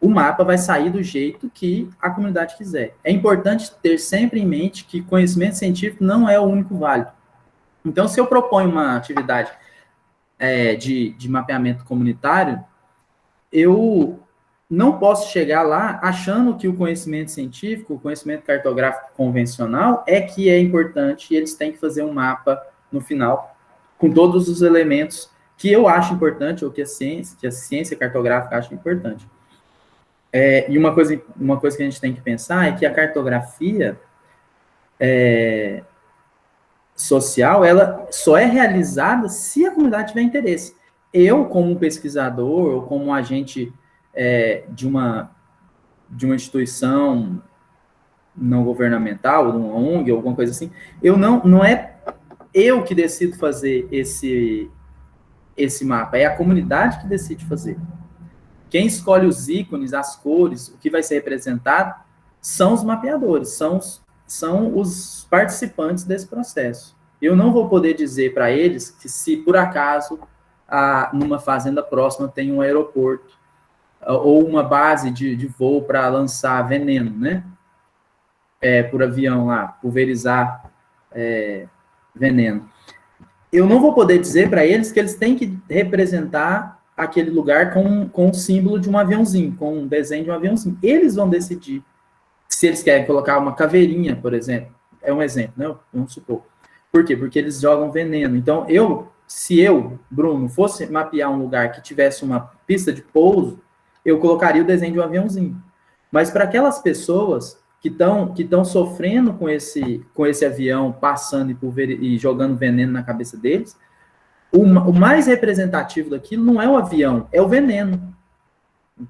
Speaker 1: o mapa vai sair do jeito que a comunidade quiser. É importante ter sempre em mente que conhecimento científico não é o único válido. Então, se eu proponho uma atividade de mapeamento comunitário, eu não posso chegar lá achando que o conhecimento científico, o conhecimento cartográfico convencional que é importante, e eles têm que fazer um mapa no final, com todos os elementos que eu acho importante, ou que a ciência cartográfica acha importante. E uma coisa que a gente tem que pensar é que a cartografia social, ela só é realizada se a comunidade tiver interesse. Eu, como pesquisador, ou como agente de uma instituição não governamental, de uma ONG, alguma coisa assim, não é eu que decido fazer esse mapa, é a comunidade que decide fazer. Quem escolhe os ícones, as cores, o que vai ser representado, são os mapeadores, são os participantes desse processo. Eu não vou poder dizer para eles que se, por acaso, numa fazenda próxima tem um aeroporto ou uma base de voo para lançar veneno, né? Por avião lá, pulverizar veneno. Eu não vou poder dizer para eles que eles têm que representar aquele lugar com o símbolo de um aviãozinho, com um desenho de um aviãozinho. Eles vão decidir se eles querem colocar uma caveirinha, por exemplo. É um exemplo, né? Vamos supor. Por quê? Porque eles jogam veneno. Então, se eu, Bruno, fosse mapear um lugar que tivesse uma pista de pouso, eu colocaria o desenho de um aviãozinho. Mas para aquelas pessoas que estão sofrendo com esse avião passando e jogando veneno na cabeça deles, o mais representativo daquilo não é o avião, é o veneno.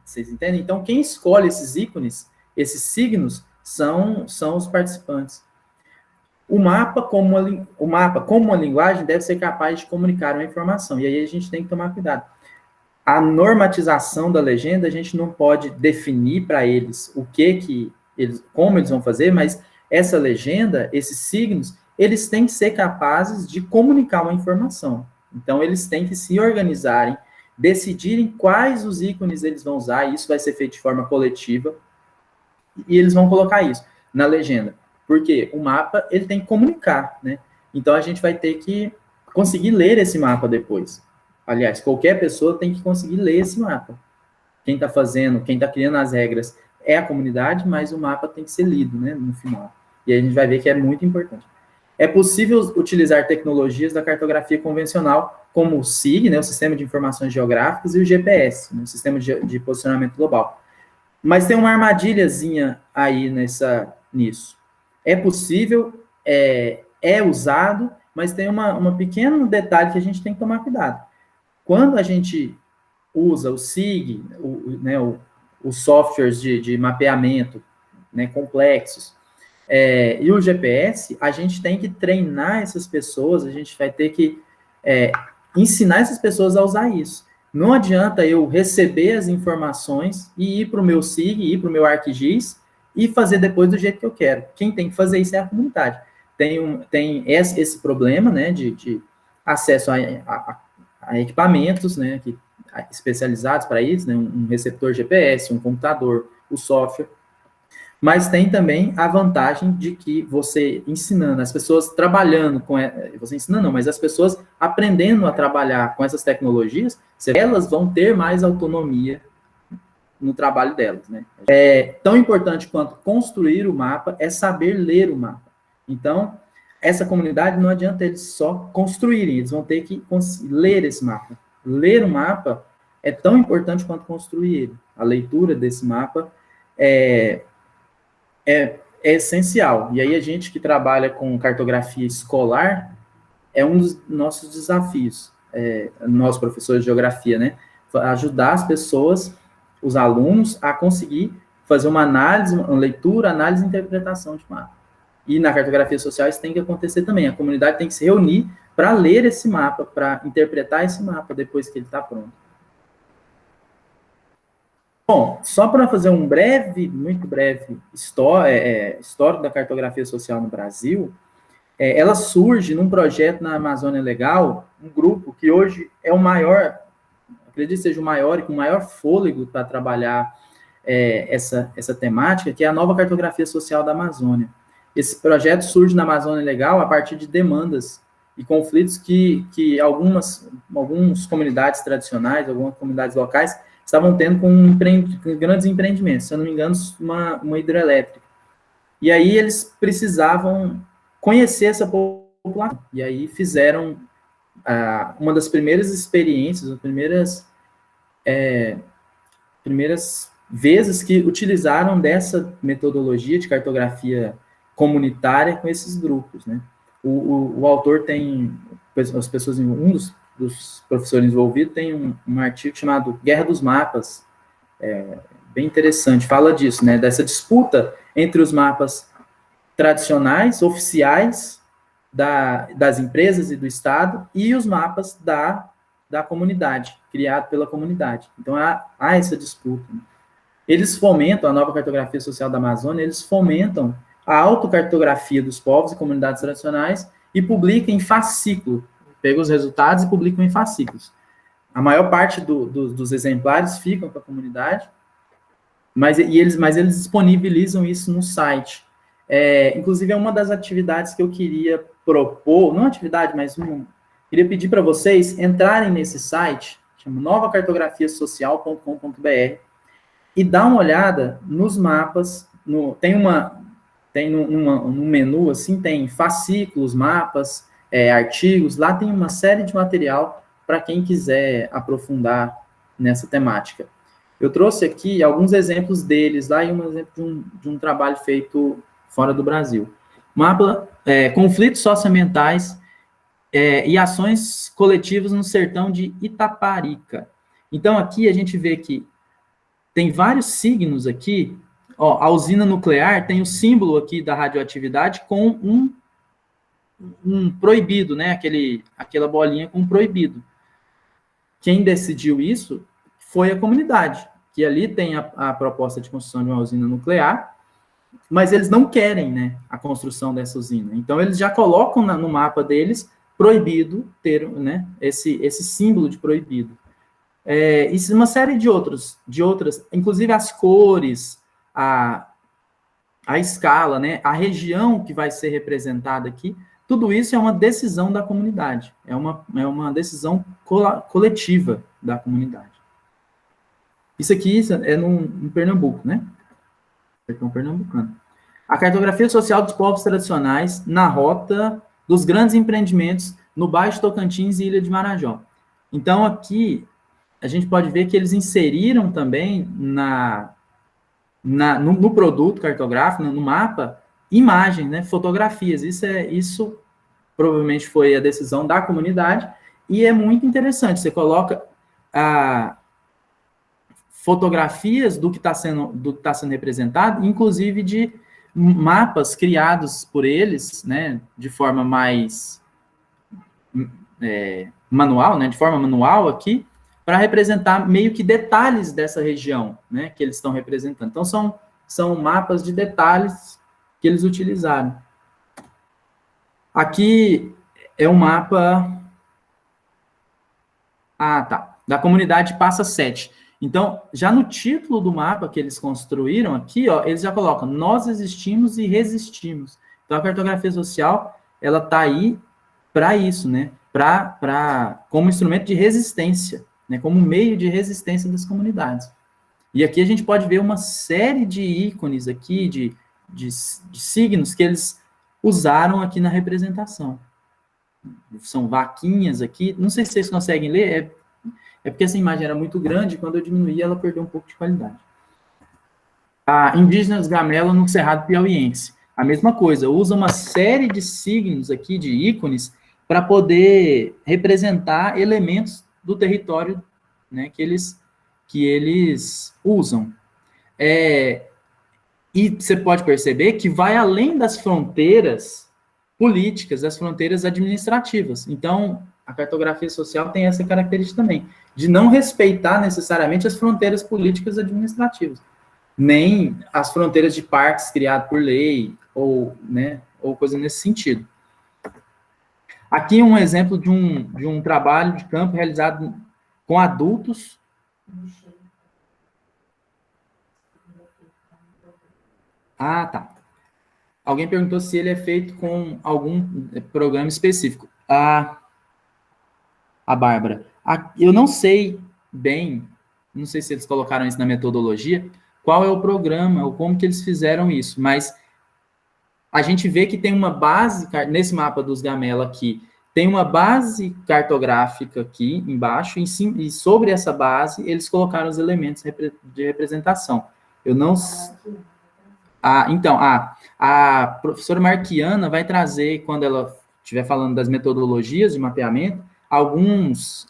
Speaker 1: Vocês entendem? Então, quem escolhe esses ícones, esses signos, são os participantes. O mapa, como uma linguagem, deve ser capaz de comunicar uma informação. E aí a gente tem que tomar cuidado. A normatização da legenda, a gente não pode definir para eles como eles vão fazer, mas essa legenda, esses signos, eles têm que ser capazes de comunicar uma informação. Então, eles têm que se organizarem, decidirem quais os ícones eles vão usar, e isso vai ser feito de forma coletiva, e eles vão colocar isso na legenda. Porque o mapa, ele tem que comunicar, né? Então, a gente vai ter que conseguir ler esse mapa depois. Aliás, qualquer pessoa tem que conseguir ler esse mapa. Quem está criando as regras é a comunidade, mas o mapa tem que ser lido, né, no final. E aí a gente vai ver que é muito importante. É possível utilizar tecnologias da cartografia convencional, como o SIG, né, o Sistema de Informações Geográficas, e o GPS, né, o Sistema de Posicionamento Global. Mas tem uma armadilhazinha aí nisso. É possível, é usado, mas tem um pequeno detalhe que a gente tem que tomar cuidado. Quando a gente usa o SIG, os softwares de mapeamento, né, complexos, e o GPS, a gente tem que treinar essas pessoas, a gente vai ter que ensinar essas pessoas a usar isso. Não adianta eu receber as informações e ir para o meu SIG, ir para o meu ArcGIS e fazer depois do jeito que eu quero. Quem tem que fazer isso é a comunidade. Tem esse problema, né, de acesso a equipamentos, né, especializados para isso, né, um receptor GPS, um computador, o software, mas tem também a vantagem de que você ensinando, as pessoas trabalhando você ensinando não, mas as pessoas aprendendo a trabalhar com essas tecnologias, elas vão ter mais autonomia no trabalho delas, né. Tão importante quanto construir o mapa é saber ler o mapa. Então, essa comunidade não adianta eles só construírem, eles vão ter que ler esse mapa. Ler o mapa é tão importante quanto construir ele. A leitura desse mapa é essencial. E aí a gente que trabalha com cartografia escolar é um dos nossos desafios, nós professores de geografia, né? Ajudar as pessoas, os alunos, a conseguir fazer uma análise, uma leitura, análise e interpretação de mapa. E na cartografia social isso tem que acontecer também. A comunidade tem que se reunir para ler esse mapa, para interpretar esse mapa depois que ele está pronto. Bom, só para fazer um muito breve histórico da cartografia social no Brasil, ela surge num projeto na Amazônia Legal, um grupo que hoje é o maior, acredito que seja o maior e com o maior fôlego para trabalhar essa temática, que é a nova cartografia social da Amazônia. Esse projeto surge na Amazônia Legal a partir de demandas e conflitos que algumas comunidades tradicionais, algumas comunidades locais, estavam tendo com grandes empreendimentos, se eu não me engano, uma hidrelétrica. E aí eles precisavam conhecer essa população. E aí fizeram uma das primeiras experiências, as primeiras vezes que utilizaram dessa metodologia de cartografia comunitária com esses grupos, né? O autor tem, as pessoas, um dos professores envolvidos tem um artigo chamado Guerra dos Mapas, bem interessante, fala disso, né? Dessa disputa entre os mapas tradicionais, oficiais, das empresas e do Estado, e os mapas da comunidade, criado pela comunidade. Então, há essa disputa. Eles fomentam, a nova cartografia social da Amazônia, eles fomentam a autocartografia dos povos e comunidades tradicionais e publica em fascículo. Pega os resultados e publica em fascículos. A maior parte dos exemplares ficam com a comunidade, mas eles disponibilizam isso no site. Inclusive, é uma das atividades que eu queria propor, não atividade, mas queria pedir para vocês entrarem nesse site, chama novacartografiasocial.com.br, e dar uma olhada nos mapas. No menu, assim, tem fascículos, mapas, artigos, lá tem uma série de material para quem quiser aprofundar nessa temática. Eu trouxe aqui alguns exemplos deles lá e um exemplo de um trabalho feito fora do Brasil. Mapa, conflitos socioambientais e ações coletivas no sertão de Itaparica. Então, aqui a gente vê que tem vários signos aqui. Ó, a usina nuclear tem o símbolo aqui da radioatividade com um proibido, né? Aquela bolinha com proibido. Quem decidiu isso foi a comunidade, que ali tem a proposta de construção de uma usina nuclear, mas eles não querem, né, a construção dessa usina. Então, eles já colocam no mapa deles proibido ter, né, esse símbolo de proibido. Isso, uma série de outras, inclusive as cores, a escala, né, a região que vai ser representada aqui, tudo isso é uma decisão da comunidade, é uma decisão coletiva da comunidade. Isso aqui é no Pernambuco, né? Sertão pernambucano. A cartografia social dos povos tradicionais na rota dos grandes empreendimentos no Baixo Tocantins e Ilha de Marajó. Então, aqui, a gente pode ver que eles inseriram também no produto cartográfico, no mapa, imagens, né, fotografias. Isso provavelmente foi a decisão da comunidade, e é muito interessante. Você coloca fotografias do que está sendo representado, inclusive de mapas criados por eles, né, de forma mais manual, né, de forma manual aqui, para representar meio que detalhes dessa região, né, que eles estão representando. Então, são mapas de detalhes que eles utilizaram. Aqui é um mapa... da comunidade Passa 7. Então, já no título do mapa que eles construíram aqui, ó, eles já colocam: nós existimos e resistimos. Então, a cartografia social, ela está aí para isso, né? Como instrumento de resistência, né? Como meio de resistência das comunidades. E aqui a gente pode ver uma série de ícones aqui, de signos que eles usaram aqui na representação. São vaquinhas aqui. Não sei se vocês conseguem ler, porque essa imagem era muito grande, quando eu diminuí, ela perdeu um pouco de qualidade. Indígenas Gamela no Cerrado Piauiense. A mesma coisa, usa uma série de signos aqui, de ícones, para poder representar elementos do território, né, que eles usam. E você pode perceber que vai além das fronteiras políticas, das fronteiras administrativas. Então, a cartografia social tem essa característica também, de não respeitar necessariamente as fronteiras políticas administrativas, nem as fronteiras de parques criados por lei, ou coisa nesse sentido. Aqui um exemplo de um trabalho de campo realizado com adultos. Alguém perguntou se ele é feito com algum programa específico. A Bárbara. Eu não sei bem, não sei se eles colocaram isso na metodologia, qual é o programa, ou como que eles fizeram isso, mas a gente vê que tem uma base, nesse mapa dos Gamela aqui, tem uma base cartográfica aqui embaixo, e sobre essa base eles colocaram os elementos de representação. Eu não... Então, a professora Marquiana vai trazer, quando ela estiver falando das metodologias de mapeamento, alguns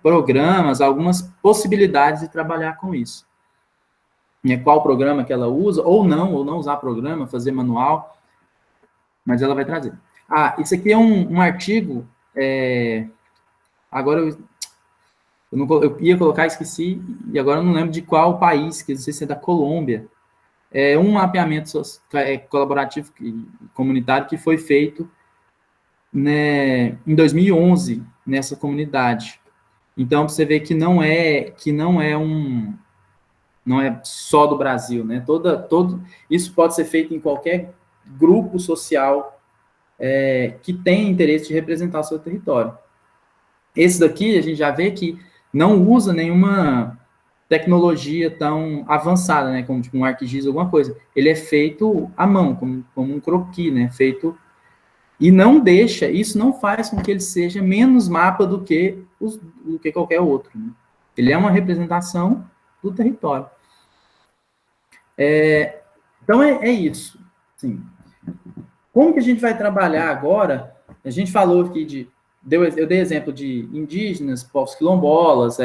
Speaker 1: programas, algumas possibilidades de trabalhar com isso. Qual programa que ela usa, ou não usar programa, fazer manual, mas ela vai trazer. Isso aqui é um artigo, agora eu ia colocar, esqueci, e agora eu não lembro de qual país, que não sei se é da Colômbia, é um mapeamento colaborativo comunitário que foi feito, né, em 2011 nessa comunidade. Então você vê que não é só do Brasil, né? Isso pode ser feito em qualquer grupo social que tem interesse de representar o seu território. Esse daqui a gente já vê que não usa nenhuma tecnologia tão avançada, né? Como tipo um ArcGIS, alguma coisa. Ele é feito à mão, como um croquis, né? Feito e não deixa, isso não faz com que ele seja menos mapa do que qualquer outro. Né? Ele é uma representação do território. Então, é isso. Sim. Como que a gente vai trabalhar agora? A gente falou aqui eu dei exemplo de indígenas, povos quilombolas,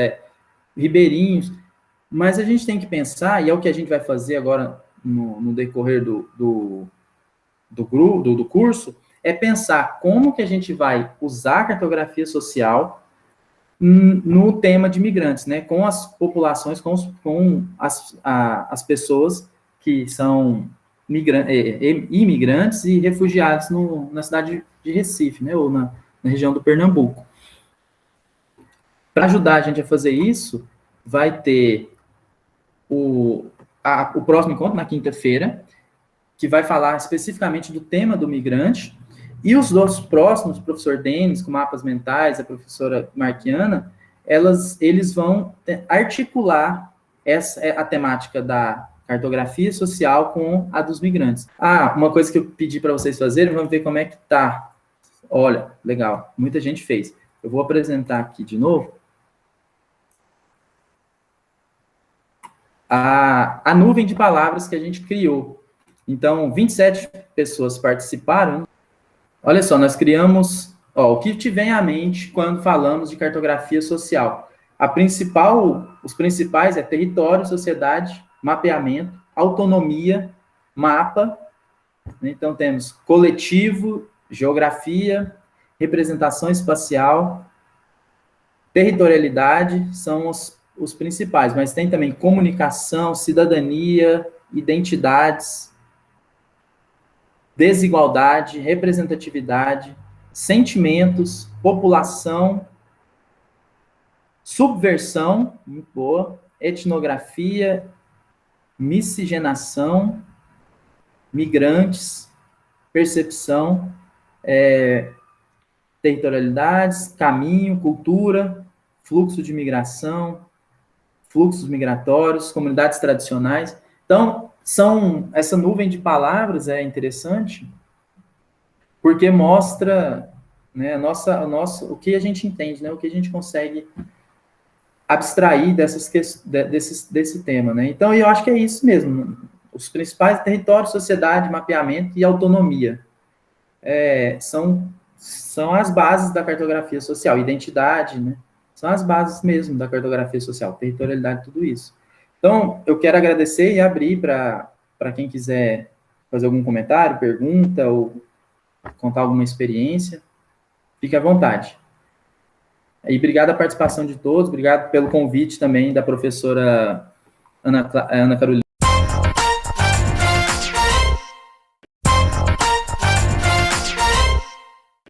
Speaker 1: ribeirinhos, mas a gente tem que pensar, e é o que a gente vai fazer agora no decorrer do curso, é pensar como que a gente vai usar a cartografia social no tema de migrantes, né? Com as populações, com as pessoas que são imigrantes e refugiados na cidade de Recife, né? Ou na região do Pernambuco. Para ajudar a gente a fazer isso, vai ter o próximo encontro, na quinta-feira, que vai falar especificamente do tema do migrante, e os dois próximos, o professor Denis, com mapas mentais, a professora Marquiana, eles vão articular a temática da cartografia social com a dos migrantes. Uma coisa que eu pedi para vocês fazerem, vamos ver como é que tá. Olha, legal, muita gente fez. Eu vou apresentar aqui de novo. A nuvem de palavras que a gente criou. Então, 27 pessoas participaram. Olha só, nós criamos o que te vem à mente quando falamos de cartografia social. Os principais é território, sociedade, mapeamento, autonomia, mapa. Então, temos coletivo, geografia, representação espacial, territorialidade, são os principais, mas tem também comunicação, cidadania, identidades, desigualdade, representatividade, sentimentos, população, subversão, muito boa, etnografia, miscigenação, migrantes, percepção, territorialidades, caminho, cultura, fluxo de migração, fluxos migratórios, comunidades tradicionais. Então, essa nuvem de palavras é interessante porque mostra, né, o que a gente entende, né, o que a gente consegue abstrair desse tema. Né? Então, eu acho que é isso mesmo. Os principais territórios, sociedade, mapeamento e autonomia são as bases da cartografia social. Identidade, né? São as bases mesmo da cartografia social, territorialidade, tudo isso. Então, eu quero agradecer e abrir para quem quiser fazer algum comentário, pergunta ou contar alguma experiência. Fique à vontade. E obrigado a participação de todos, obrigado pelo convite também da professora Ana Carolina.